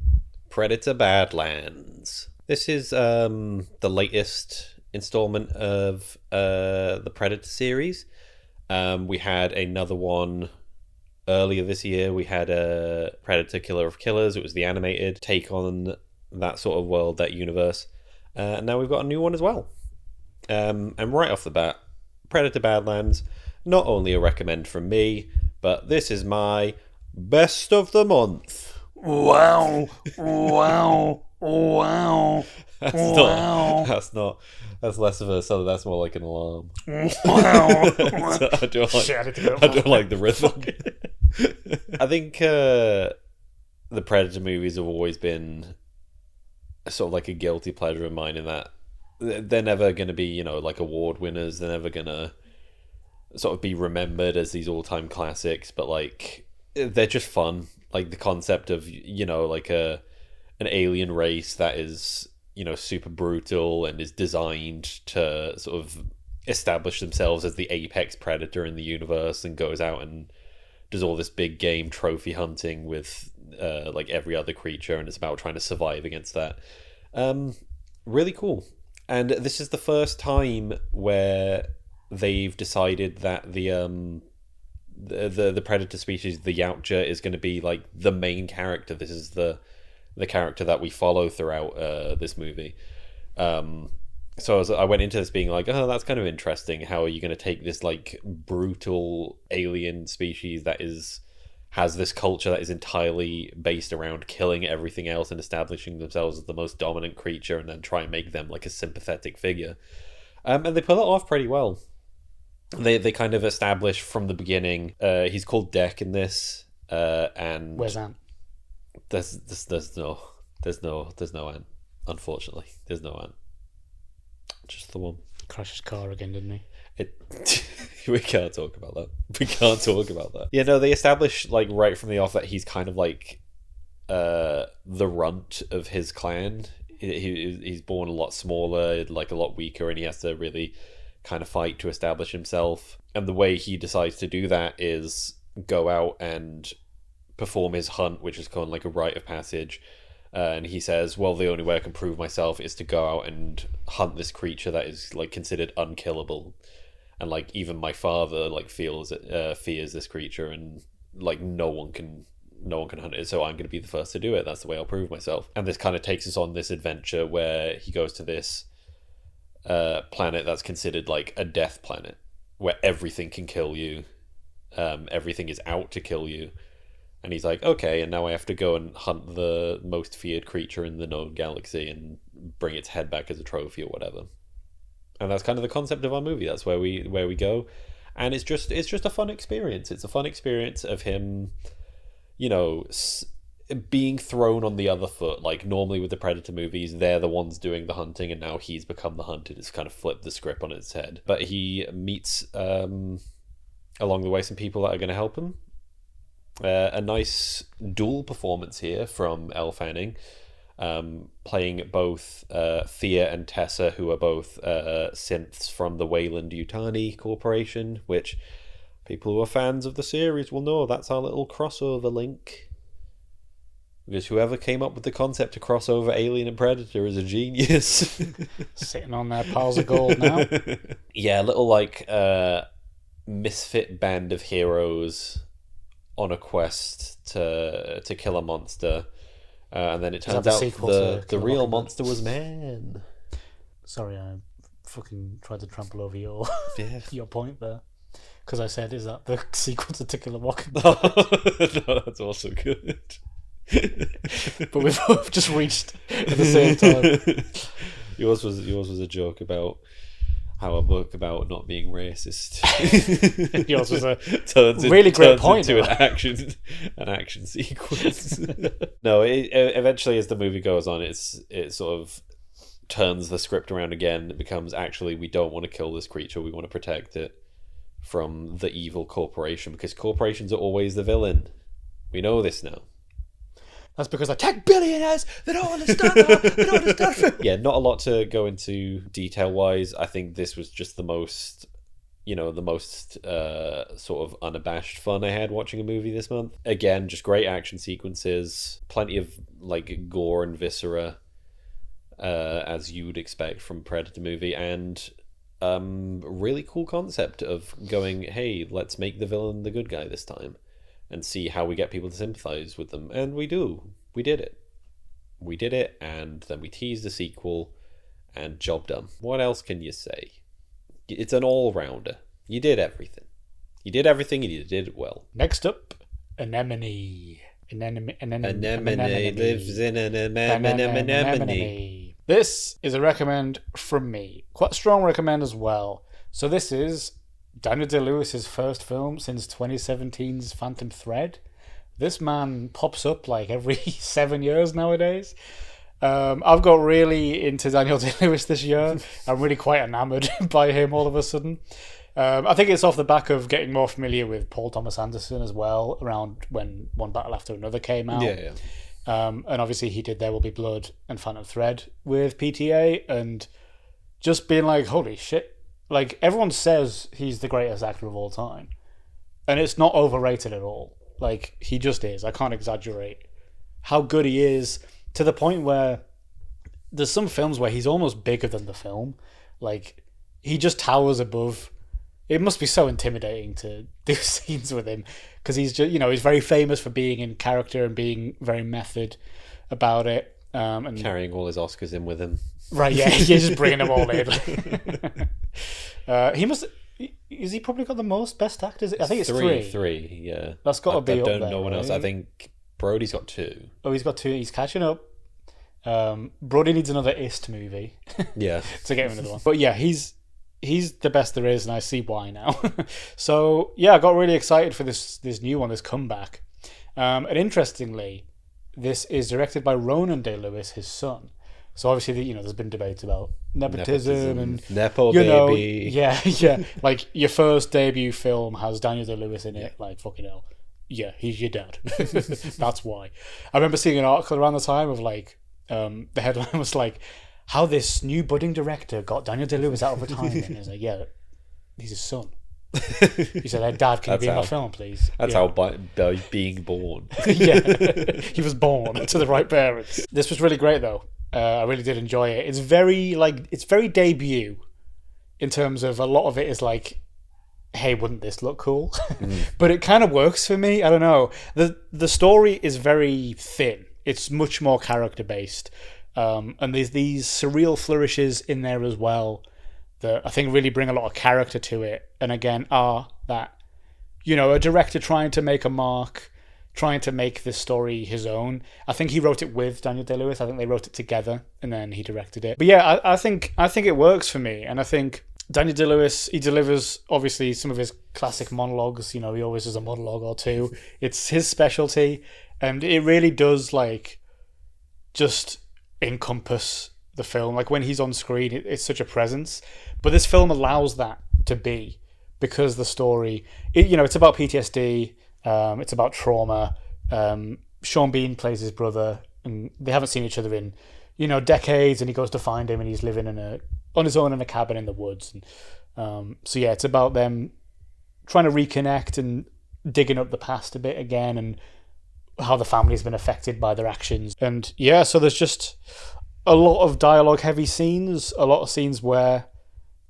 Predator Badlands. This is the latest installment of the Predator series. We had another one earlier this year. We had a Predator Killer of Killers. It was the animated take on that sort of world, that universe. And now we've got a new one as well. And right off the bat, Predator Badlands, not only a recommend from me, but this is my best of the month. Wow. Wow. Wow. That's less of a sound. That's more like an alarm. Wow. I don't like the rhythm. I think the Predator movies have always been sort of like a guilty pleasure of mine, in that they're never going to be, like award winners. They're never going to sort of be remembered as these all-time classics, but like they're just fun. Like the concept of, like an alien race that is, super brutal and is designed to sort of establish themselves as the apex predator in the universe, and goes out and does all this big game trophy hunting with like every other creature, and it's about trying to survive against that. Really cool. And this is the first time where they've decided that the predator species, the Yautja, is going to be like the main character. This is the character that we follow throughout this movie. So I went into this being like, oh, that's kind of interesting. How are you going to take this like brutal alien species that has this culture that is entirely based around killing everything else and establishing themselves as the most dominant creature, and then try and make them like a sympathetic figure? And they pull it off pretty well. They kind of establish from the beginning. He's called Deck in this, and Where's Ant? There's no Ant. Unfortunately, there's no Ant. Just the one. Crashed his car again, didn't he? We can't talk about that. We can't talk about that. Yeah, no, they establish like right from the off that he's kind of like the runt of his clan. He's born a lot smaller, like a lot weaker, and he has to really kind of fight to establish himself. And the way he decides to do that is go out and perform his hunt, which is called like a rite of passage. And he says, well, the only way I can prove myself is to go out and hunt this creature that is like considered unkillable. And like even my father like fears this creature, and like no one can hunt it, so I'm going to be the first to do it. That's the way I'll prove myself. And this kind of takes us on this adventure where he goes to this planet that's considered like a death planet, where everything can kill you. Everything is out to kill you. And he's like, okay, and now I have to go and hunt the most feared creature in the known galaxy and bring its head back as a trophy or whatever. And that's kind of the concept of our movie. That's where we go. And it's just a fun experience. It's a fun experience of him, you know, being thrown on the other foot. Like normally with the Predator movies, they're the ones doing the hunting, and now he's become the hunted. It's kind of flipped the script on its head. But he meets along the way some people that are going to help him. A nice dual performance here from Elle Fanning, playing both Thea and Tessa, who are both synths from the Weyland-Yutani Corporation, which people who are fans of the series will know that's our little crossover link. Because whoever came up with the concept to cross over Alien and Predator is a genius. Sitting on their piles of gold now. Yeah, a little like misfit band of heroes on a quest to kill a monster, and then it turns out the real monster was man. Sorry, I fucking tried to trample over your Yeah. your point there, because I said, is that the sequel to Kill a Mockingbird? No, that's also good. But we've both just reached at the same time. Yours was a joke about how a book about not being racist. Yours was a really great point into an action sequence. No, eventually as the movie goes on, it sort of turns the script around again. It becomes, actually, we don't want to kill this creature. We want to protect it from the evil corporation, because corporations are always the villain. We know this now. That's because they're tech billionaires. They don't understand. Yeah, not a lot to go into detail-wise. I think this was just the most sort of unabashed fun I had watching a movie this month. Again, just great action sequences, plenty of like gore and viscera, as you would expect from a Predator movie, and really cool concept of going, hey, let's make the villain the good guy this time, and see how we get people to sympathize with them. And we do. We did it, and then we teased a sequel, and job done. What else can you say? It's an all-rounder. You did everything. And you did it well. Next up, anemone. Anemone lives in an anemone. This is a recommend from me. Quite a strong recommend as well. So this is Daniel Day-Lewis's first film since 2017's Phantom Thread. This man pops up like every 7 years nowadays. I've got really into Daniel Day-Lewis this year. I'm really quite enamoured by him all of a sudden. I think it's off the back of getting more familiar with Paul Thomas Anderson as well, around when One Battle After Another came out. Yeah. And obviously he did There Will Be Blood and Phantom Thread with PTA, and just being like, holy shit. Like, everyone says he's the greatest actor of all time, and it's not overrated at all. Like, he just is. I can't exaggerate how good he is, to the point where there's some films where he's almost bigger than the film. Like, he just towers above it must be so intimidating to do scenes with him because he's just, he's very famous for being in character and being very method about it. And carrying all his Oscars in with him. Right, yeah, you're just bringing them all in. He must. Is he probably got the most best actors? I think it's three. Three, yeah. That's got to be up there. I don't know one else. I think Brody's got 2. Oh, he's got 2. He's catching up. Brody needs another Ist movie. Yeah. To get him another one. But yeah, he's the best there is, and I see why now. So yeah, I got really excited for this new one, this comeback. And interestingly, this is directed by Ronan Day-Lewis, his son. So obviously, there's been debate about nepotism and Nepo baby. Yeah. Like your first debut film has Daniel Day-Lewis in it. Like fucking hell. Yeah, he's your dad. That's why. I remember seeing an article around the time of like the headline was like, how this new budding director got Daniel Day-Lewis out of retirement. And he was like, yeah, he's his son. He said, hey, Dad, can you be in my film, please? That's how by being born. Yeah, he was born to the right parents. This was really great, though. I really did enjoy it. It's very debut in terms of a lot of it is like, hey, wouldn't this look cool? But it kind of works for me. I don't know. The story is very thin. It's much more character-based. And there's these surreal flourishes in there as well that I think really bring a lot of character to it. And again, are that, a director trying to make a mark, trying to make this story his own. I think he wrote it with Daniel Day-Lewis. I think they wrote it together and then he directed it. But yeah, I think it works for me. And I think Daniel Day-Lewis, he delivers obviously some of his classic monologues. He always does a monologue or two. It's his specialty. And it really does just encompass the film. Like when he's on screen, it's such a presence. But this film allows that to be because the story, it's about PTSD. It's about trauma. Sean Bean plays his brother, and they haven't seen each other in, decades. And he goes to find him, and he's living on his own in a cabin in the woods. And so yeah, it's about them trying to reconnect and digging up the past a bit again, and how the family's been affected by their actions. And yeah, so there's just a lot of dialogue-heavy scenes, a lot of scenes where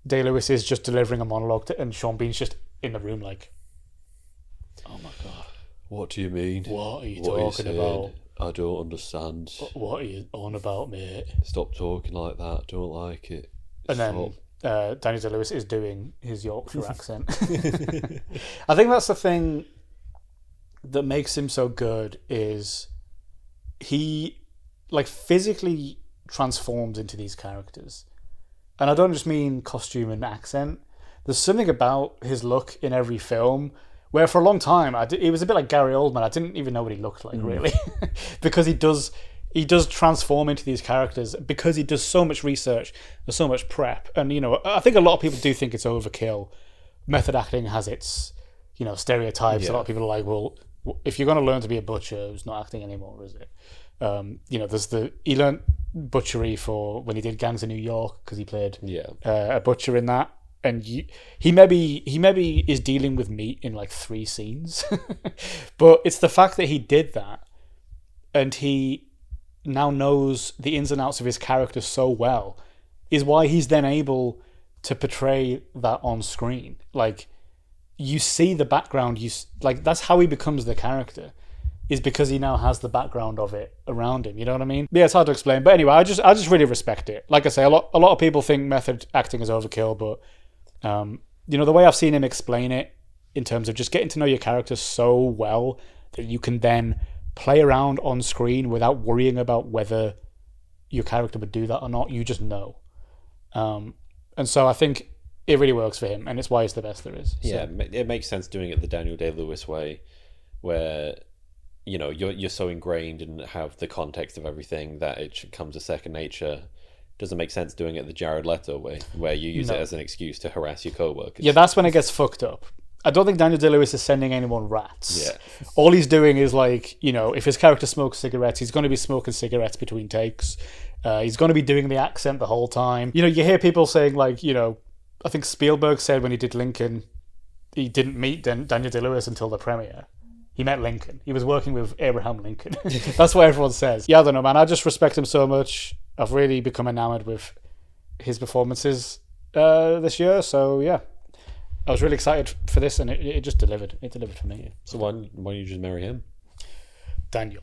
Day-Lewis is just delivering a monologue, and Sean Bean's just in the room like, oh my god, what do you mean? What are you talking about? I don't understand. What are you on about, mate? Stop talking like that. Don't like it. And then Daniel Day-Lewis is doing his Yorkshire accent. I think that's the thing that makes him so good is he physically transforms into these characters. And I don't just mean costume and accent. There's something about his look in every film where for a long time it was a bit like Gary Oldman. I didn't even know what he looked like really because he does transform into these characters because he does so much research and so much prep. And I think a lot of people do think it's overkill. Method acting has its stereotypes. A lot of people are like, well, if you're going to learn to be a butcher, it's not acting anymore, is it? He learned butchery for when he did Gangs of New York because he played a butcher in that, and he maybe is dealing with meat in 3 scenes, but it's the fact that he did that, and he now knows the ins and outs of his character so well, is why he's then able to portray that on screen. You see the background, that's how he becomes the character, is because he now has the background of it around him. You know what I mean? Yeah, it's hard to explain. But anyway, I just really respect it. Like I say, a lot of people think method acting is overkill, but the way I've seen him explain it in terms of just getting to know your character so well that you can then play around on screen without worrying about whether your character would do that or not. You just know. And so I think it really works for him, and it's why it's the best there is. So. Yeah, it makes sense doing it the Daniel Day-Lewis way, where you're so ingrained and have the context of everything that it comes as second nature. Doesn't make sense doing it the Jared Leto way, where you use it as an excuse to harass your coworkers. Yeah, that's when it gets fucked up. I don't think Daniel Day-Lewis is sending anyone rats. Yeah. All he's doing is if his character smokes cigarettes, he's going to be smoking cigarettes between takes. He's going to be doing the accent the whole time. You hear people saying I think Spielberg said when he did Lincoln, he didn't meet Daniel Day-Lewis until the premiere. He met Lincoln. He was working with Abraham Lincoln. That's what everyone says. Yeah, I don't know, man. I just respect him so much. I've really become enamored with his performances this year. So, yeah. I was really excited for this, and it just delivered. It delivered for me. So why don't you just marry him? Daniel.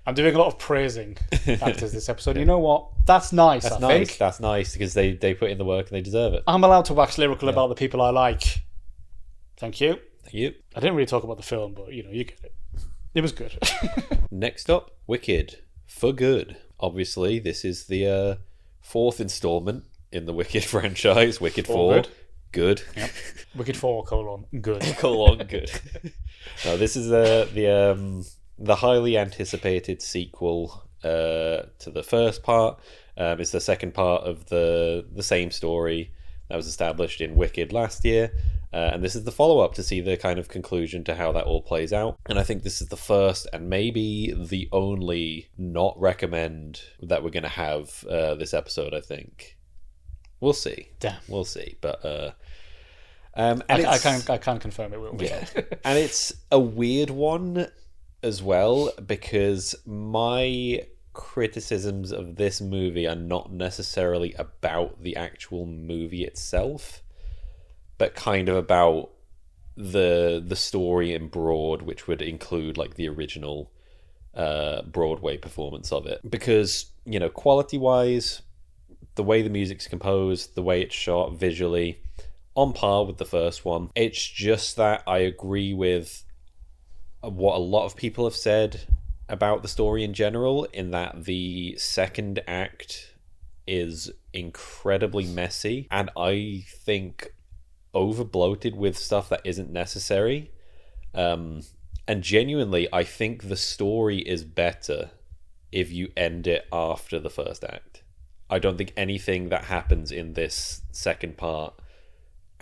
I'm doing a lot of praising actors this episode. You know what? That's nice. I think That's nice because they put in the work and they deserve it. I'm allowed to wax lyrical about the people I like. Thank you. Thank you. I didn't really talk about the film, but you get it. It was good. Next up, Wicked for Good. Obviously, this is the fourth installment in the Wicked franchise. Wicked 4. Good. Yep. Wicked 4, good. Good. No, this is the highly anticipated sequel to the first part. It's the second part of the same story that was established in Wicked last year. And this is the follow-up to see the kind of conclusion to how that all plays out. And I think this is the first and maybe the only not recommend that we're going to have this episode, I think. We'll see. Damn. We'll see. But I can confirm it will be. Yeah. And it's a weird one as well, because my criticisms of this movie are not necessarily about the actual movie itself, but kind of about the story in broad, which would include like the original Broadway performance of it. Because, quality wise, the way the music's composed, the way it's shot visually, on par with the first one. It's just that I agree with what a lot of people have said about the story in general, in that the second act is incredibly messy and I think over bloated with stuff that isn't necessary. And genuinely, I think the story is better if you end it after the first act. I don't think anything that happens in this second part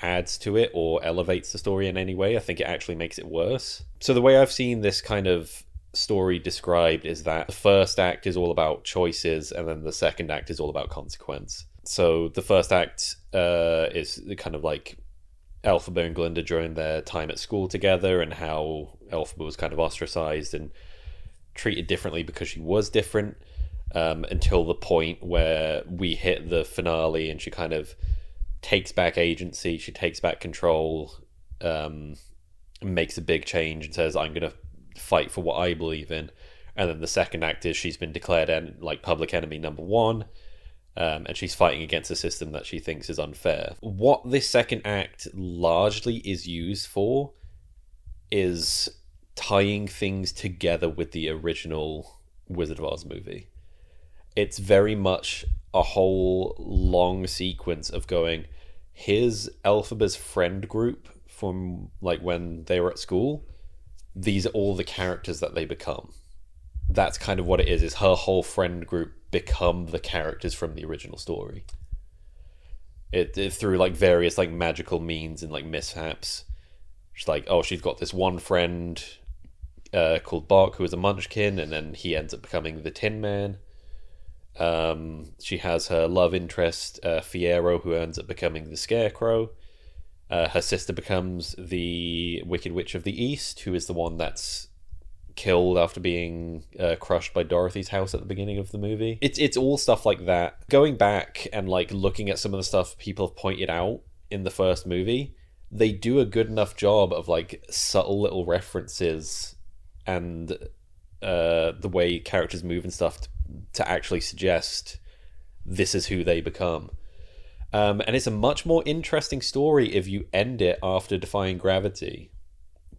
adds to it or elevates the story in any way. I think it actually makes it worse. So the way I've seen this kind of story described is that the first act is all about choices and then the second act is all about consequence. So the first act is kind of like Elphaba and Glinda during their time at school together, and how Elphaba was kind of ostracized and treated differently because she was different, until the point where we hit the finale and she kind of takes back agency, she takes back control, makes a big change and says, I'm going to fight for what I believe in. And then the second act is she's been declared public enemy number one, and she's fighting against a system that she thinks is unfair. What this second act largely is used for is tying things together with the original Wizard of Oz movie. It's very much a whole long sequence of going, here's Elphaba's friend group from when they were at school. These are all the characters that they become. That's kind of what it is her whole friend group become the characters from the original story. It through various magical means and mishaps. She's got this one friend called Bok, who is a munchkin, and then he ends up becoming the Tin Man. She has her love interest, Fiero, who ends up becoming the Scarecrow. Her sister becomes the Wicked Witch of the East, who is the one that's killed after being crushed by Dorothy's house at the beginning of the movie. It's all stuff like that. Going back and looking at some of the stuff people have pointed out in the first movie, they do a good enough job of subtle little references and the way characters move and stuff to actually suggest this is who they become. And it's a much more interesting story if you end it after defying gravity,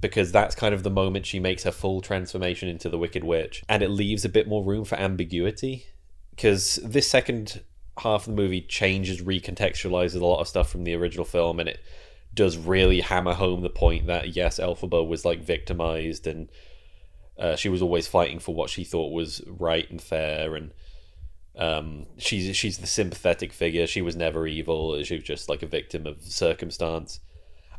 because that's kind of the moment she makes her full transformation into the Wicked Witch, and it leaves a bit more room for ambiguity, because this second half of the movie recontextualizes a lot of stuff from the original film, and it does really hammer home the point that yes, Elphaba was victimized, and she was always fighting for what she thought was right and fair, and she's the sympathetic figure. She was never evil. She was just a victim of circumstance.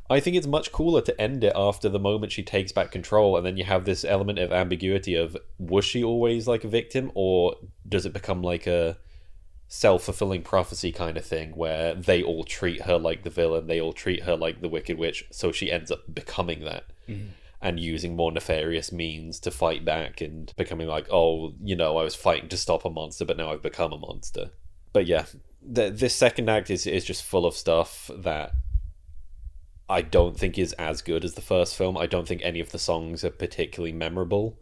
I think it's much cooler to end it after the moment she takes back control, and then you have this element of ambiguity of, was she always a victim, or does it become a self-fulfilling prophecy kind of thing where they all treat her like the villain, they all treat her like the Wicked Witch, so she ends up becoming that. Mm-hmm. And using more nefarious means to fight back and becoming I was fighting to stop a monster, but now I've become a monster. But yeah, this second act is just full of stuff that I don't think is as good as the first film. I don't think any of the songs are particularly memorable.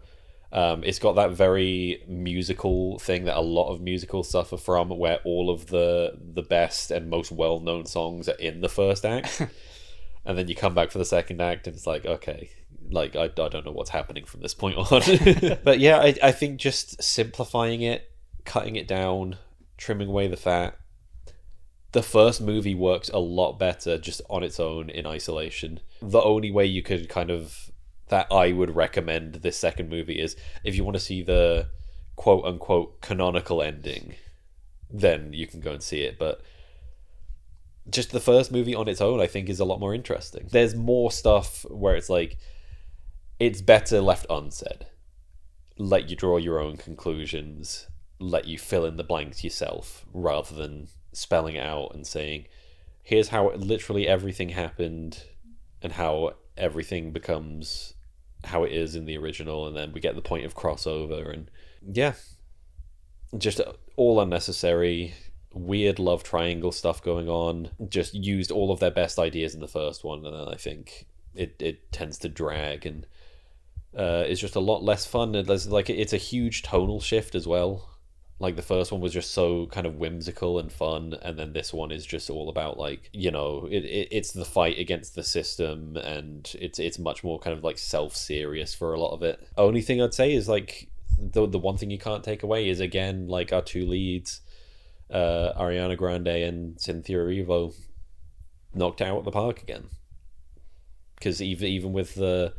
It's got that very musical thing that a lot of musicals suffer from, where all of the best and most well-known songs are in the first act. And then you come back for the second act and it's like, okay, like I don't know what's happening from this point on. But yeah, I think just simplifying it, cutting it down, trimming away the fat. The first movie works a lot better just on its own in isolation. The only way you could that I would recommend this second movie is if you want to see the quote unquote canonical ending, then you can go and see it. But just the first movie on its own, I think, is a lot more interesting. There's more stuff where it's like, it's better left unsaid. Let you draw your own conclusions, let you fill in the blanks yourself, rather than spelling it out and saying, here's how literally everything happened and how everything becomes how it is in the original, and then we get the point of crossover, and yeah, just all unnecessary, weird love triangle stuff going on. Just used all of their best ideas in the first one, and then I think it tends to drag, and it's just a lot less fun. It's a huge tonal shift as well. Like, the first one was just so kind of whimsical and fun, and then this one is just all about, like, you know, it's the fight against the system, and it's much more kind of like self-serious for a lot of it. Only thing I'd say is, like, the one thing you can't take away is, again, like, our two leads, Ariana Grande and Cynthia Erivo, knocked out of the park again. Because even with the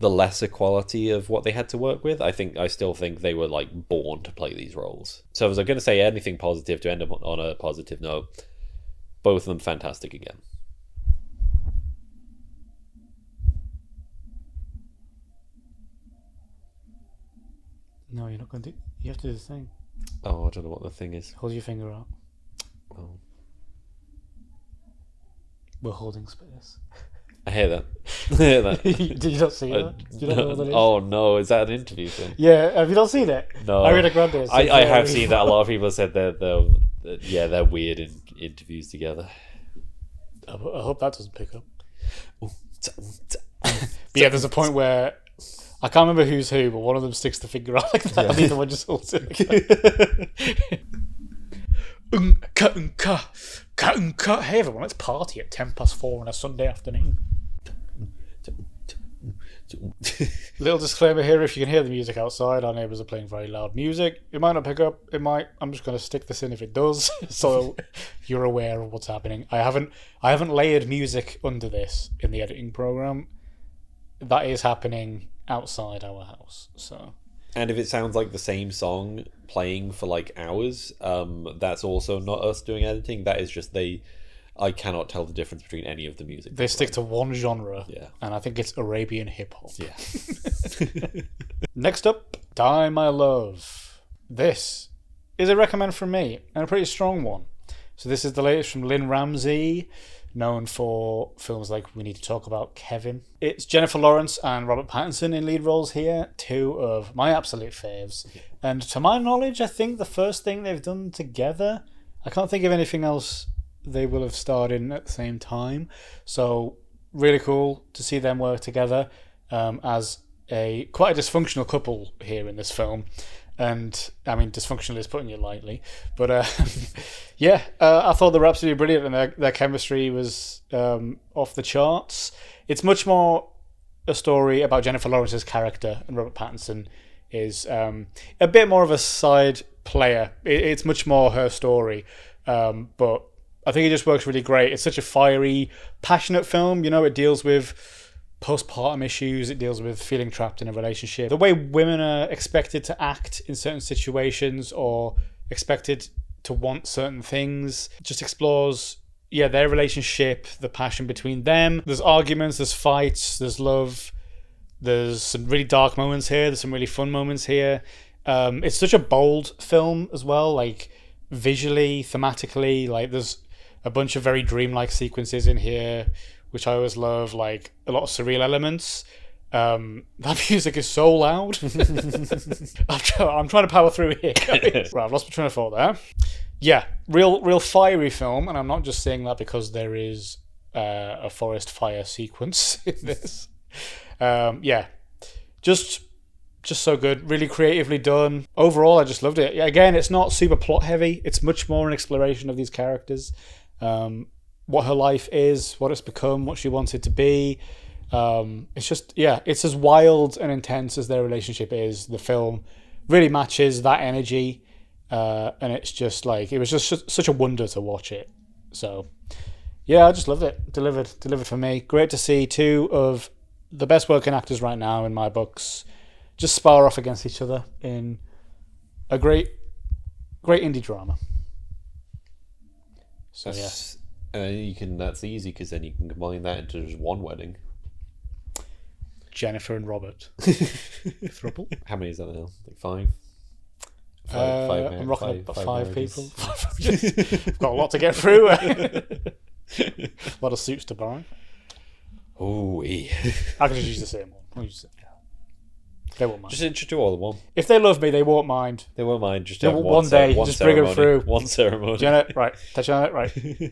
lesser quality of what they had to work with, I still think they were, like, born to play these roles. So if I was going to say anything positive to end up on a positive note, both of them fantastic again. No, you're not going to. You have to do the thing. Oh, I don't know what the thing is. Hold your finger out. Oh. We're holding space. I hear that. I hear that. Did you not see that? Do you not know what that is? Oh no, is that an interview thing? Yeah, have you not seen it? No. Ariana Grande. I have seen that. A lot of people said they're weird in interviews together. I hope that doesn't pick up. But yeah, there's a point where I can't remember who's who, but one of them sticks the finger out like that, and the other one just holds it. Hey everyone, let's party at 4:10 on a Sunday afternoon. Little disclaimer here: if you can hear the music outside, our neighbours are playing very loud music. It might not pick up. It might. I'm just going to stick this in if it does, so you're aware of what's happening. I haven't layered music under this in the editing program. That is happening outside our house. So. And if it sounds like the same song playing for like hours, that's also not us doing editing. That is just I cannot tell the difference between any of the music. They stick to one genre, yeah, and I think it's Arabian hip hop. Yeah. Next up, Die My Love. This is a recommend from me, and a pretty strong one. So this is the latest from Lynn Ramsey, known for films like We Need to Talk About Kevin. It's Jennifer Lawrence and Robert Pattinson in lead roles here, two of my absolute faves. Yeah. And to my knowledge, I think the first thing they've done together. I can't think of anything else they will have starred in at the same time. So really cool to see them work together as quite a dysfunctional couple here in this film. And I mean, dysfunctional is putting it lightly, but yeah, I thought they were absolutely brilliant, and their chemistry was off the charts. It's much more a story about Jennifer Lawrence's character, and Robert Pattinson is a bit more of a side player. It's much more her story, but I think it just works really great. It's such a fiery, passionate film. You know, it deals with postpartum issues, it deals with feeling trapped in a relationship, the way women are expected to act in certain situations or expected to want certain things. It just explores their relationship, the passion between them. There's arguments, there's fights, there's love, there's some really dark moments here, there's some really fun moments here. It's such a bold film as well, like visually, thematically. Like, there's a bunch of very dreamlike sequences in here, which I always love, like a lot of surreal elements. That music is so loud. I'm trying to power through here. Right, I've lost my train of thought there. Yeah, real fiery film, and I'm not just saying that because there is a forest fire sequence in this. Yeah, just so good, really creatively done. Overall, I just loved it. Yeah, again, it's not super plot heavy. It's much more an exploration of these characters, what her life is, what it's become, what she wants it to be. It's just, yeah, it's as wild and intense as their relationship is. The film really matches that energy, and it's just like, it was just such a wonder to watch it. So yeah, I just loved it. Delivered for me. Great to see two of the best working actors right now in my books just spar off against each other in a great indie drama. So that's, that's easy because then you can combine that into just one wedding. Jennifer and Robert. Throuple? How many is that now? Like five? I'm rocking about five people. I've got a lot to get through. A lot of suits to buy. Oh, I can just use the same one. They won't mind. Just introduce all of one. If they love me, they won't mind. They won't mind. Just have one day, just bring them through. One ceremony. Janet, right. Touch on it, right.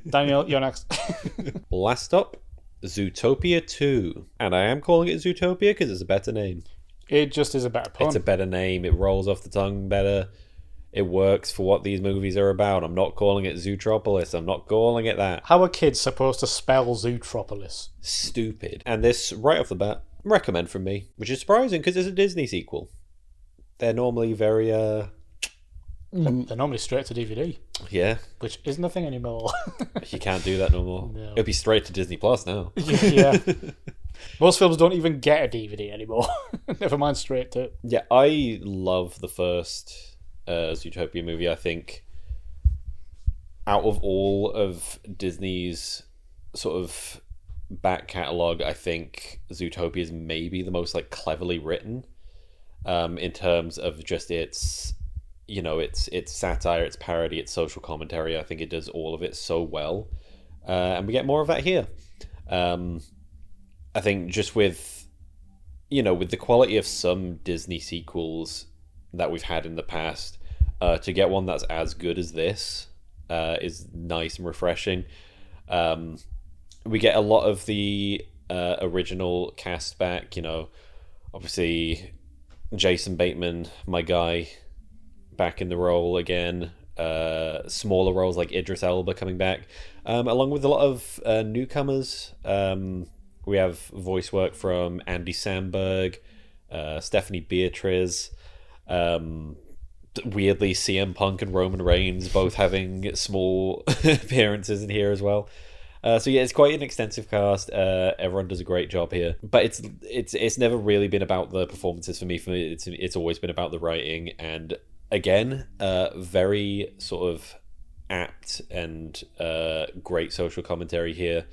Daniel, you're next. Last up, Zootopia 2. And I am calling it Zootopia because it's a better name. It just is a better pun. It's a better name. It rolls off the tongue better. It works for what these movies are about. I'm not calling it Zootropolis. I'm not calling it that. How are kids supposed to spell Zootropolis? Stupid. And this, right off the bat, recommend from me, which is surprising because it's a Disney sequel. They're normally very They're normally straight to DVD. Yeah, which isn't a thing anymore. You can't do that no more. No. It'll be straight to Disney Plus now. Yeah. Most films don't even get a DVD anymore. Never mind straight to. Yeah, I love the first Zootopia movie. I think out of all of Disney's sort of back catalogue, I think Zootopia is maybe the most like cleverly written, in terms of just its satire, its parody, its social commentary. I think it does all of it so well, and we get more of that here. I think just with the quality of some Disney sequels that we've had in the past, to get one that's as good as this is nice and refreshing. We get a lot of the original cast back. Obviously Jason Bateman, my guy, back in the role again. Smaller roles like Idris Elba coming back, along with a lot of newcomers. We have voice work from Andy Samberg, Stephanie Beatriz, weirdly CM Punk and Roman Reigns both having small appearances in here as well. So yeah, it's quite an extensive cast. Everyone does a great job here, but it's never really been about the performances for me. It's always been about the writing, and again, very sort of apt and great social commentary here.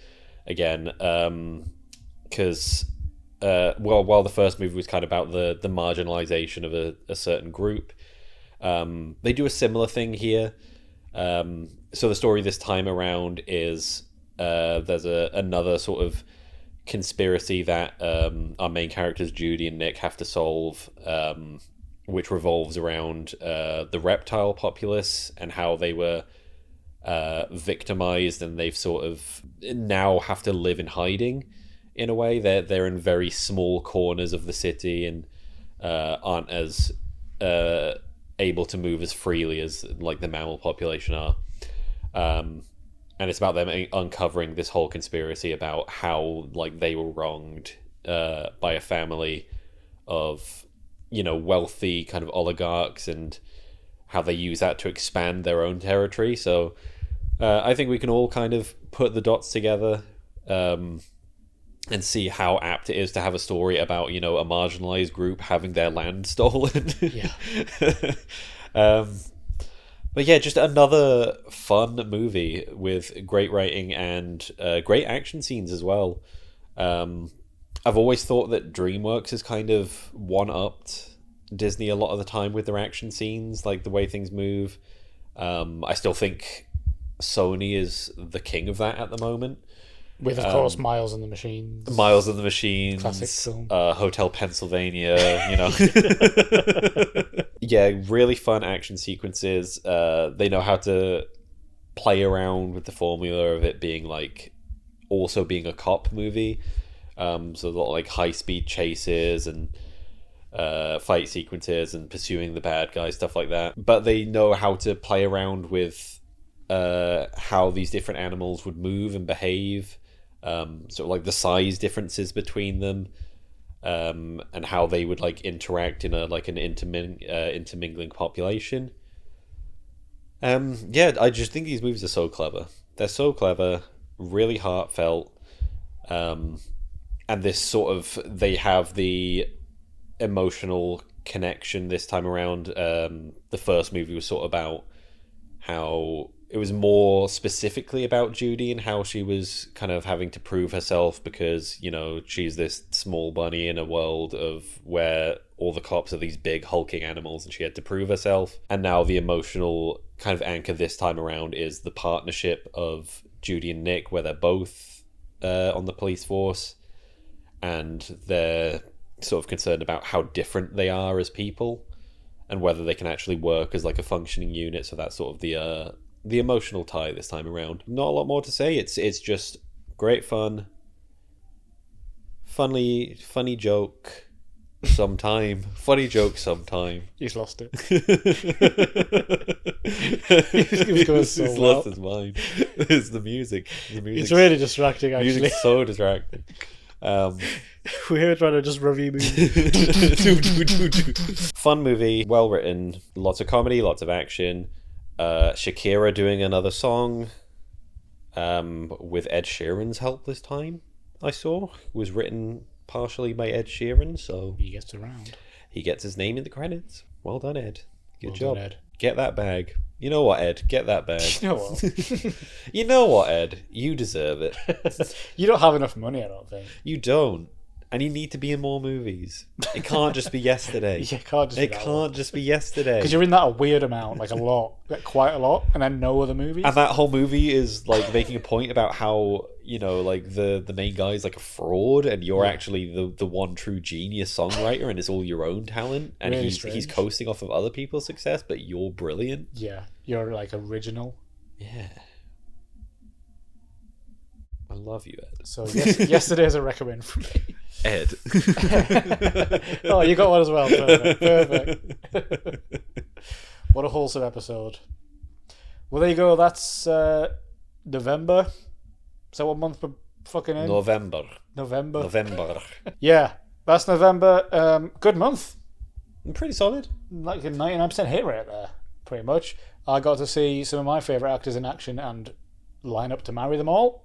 Again, because while the first movie was kind of about the marginalization of a certain group, they do a similar thing here. So the story this time around is there's another sort of conspiracy that our main characters Judy and Nick have to solve, which revolves around the reptile populace and how they were victimized, and they've sort of now have to live in hiding in a way. They're in very small corners of the city and aren't as able to move as freely as like the mammal population are. And it's about them uncovering this whole conspiracy about how like they were wronged by a family of wealthy kind of oligarchs, and how they use that to expand their own territory. So I think we can all kind of put the dots together and see how apt it is to have a story about a marginalized group having their land stolen. Yeah. But yeah, just another fun movie with great writing and great action scenes as well. I've always thought that DreamWorks has kind of one-upped Disney a lot of the time with their action scenes, like the way things move. I still think Sony is the king of that at the moment. With, of course, Miles and the Machines. Miles and the Machines. Classic film. Hotel Pennsylvania, Yeah, really fun action sequences. They know how to play around with the formula of it being like also being a cop movie. So a lot of like high speed chases and fight sequences and pursuing the bad guys, stuff like that. But they know how to play around with how these different animals would move and behave, sort of like the size differences between them, and how they would like interact in an intermingling population. Yeah, I just think these movies are so clever. They're so clever, really heartfelt, and this sort of they have the emotional connection this time around. The first movie was sort of about how it was more specifically about Judy and how she was kind of having to prove herself because, you know, she's this small bunny in a world of where all the cops are these big hulking animals and she had to prove herself. And now the emotional kind of anchor this time around is the partnership of Judy and Nick, where they're both on the police force and they're sort of concerned about how different they are as people and whether they can actually work as like a functioning unit. So that's sort of the emotional tie this time around. Not a lot more to say. It's just great fun, funny joke sometime. Funny joke sometime. He's lost it. He's lost his mind. It's the music. It's really distracting, actually. Music's so distracting. We're here trying to just review movies. Fun movie, well written, lots of comedy, lots of action. Shakira doing another song with Ed Sheeran's help this time. I saw was written partially by Ed Sheeran, so he gets around. He gets his name in the credits. Well done, Ed. Good Well job. done, Ed. Get that bag. You know what, Ed? Get that bag. You know what? You know what, Ed? You deserve it. You don't have enough money, I don't think. You don't. And you need to be in more movies. It can't just be yesterday. Yeah, it can't just be yesterday. Because you're in that a weird amount, like a lot, like quite a lot, and then no other movies. And that whole movie is like making a point about how, you know, like the main guy is like a fraud, and you're actually the one true genius songwriter, and it's all your own talent, and Really he's coasting off of other people's success, but you're brilliant. Yeah, you're like original. Yeah. I love you, Ed. So yesterday's a recommend from me. Ed. Oh, you got one as well. Perfect. What a wholesome episode. Well, there you go. That's November. Is that what month we're fucking in? November. Yeah, that's November. Good month. Pretty solid. Like a 99% hit rate there, pretty much. I got to see some of my favourite actors in action and line up to marry them all.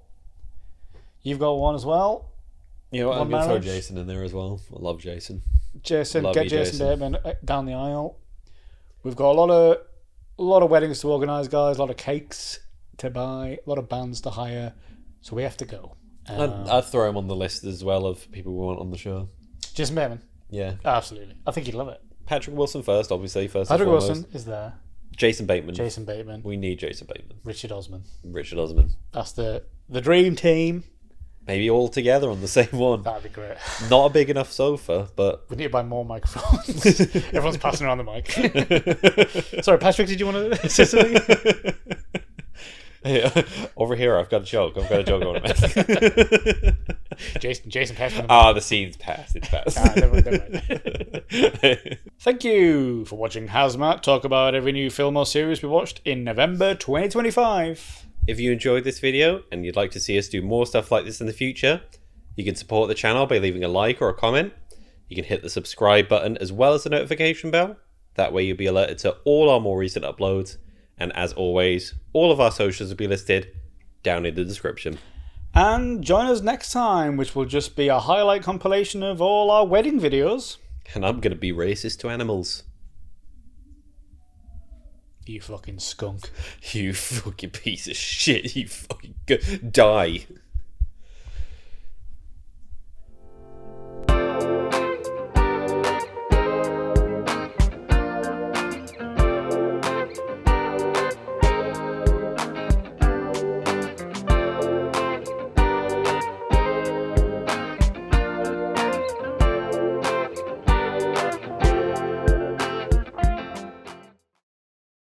You've got one as well. You know what? I'm going to throw Jason in there as well. I love Jason. Love get Jason Bateman down the aisle. We've got a lot of weddings to organise, guys. A lot of cakes to buy. A lot of bands to hire. So we have to go. I'd throw him on the list as well of people we want on the show. Jason Bateman. Yeah. Absolutely. I think he'd love it. Patrick Wilson first, obviously. Patrick Wilson is there. Jason Bateman. We need Jason Bateman. Richard Osman. That's the dream team. Maybe all together on the same one. That'd be great. Not a big enough sofa, but... We need to buy more microphones. Everyone's passing around the mic. Sorry, Patrick, did you want to say something? Hey, over here, I've got a joke I want to make. Jason passed. The scene's passed. It's passed. Never mind. Thank you for watching HAZMAT talk about every new film or series we watched in November 2025. If you enjoyed this video and you'd like to see us do more stuff like this in the future, you can support the channel by leaving a like or a comment. You can hit the subscribe button as well as the notification bell. That way you'll be alerted to all our more recent uploads. And as always, all of our socials will be listed down in the description. And join us next time, which will just be a highlight compilation of all our wedding videos. And I'm going to be racist to animals. You fucking skunk. You fucking piece of shit. You fucking die.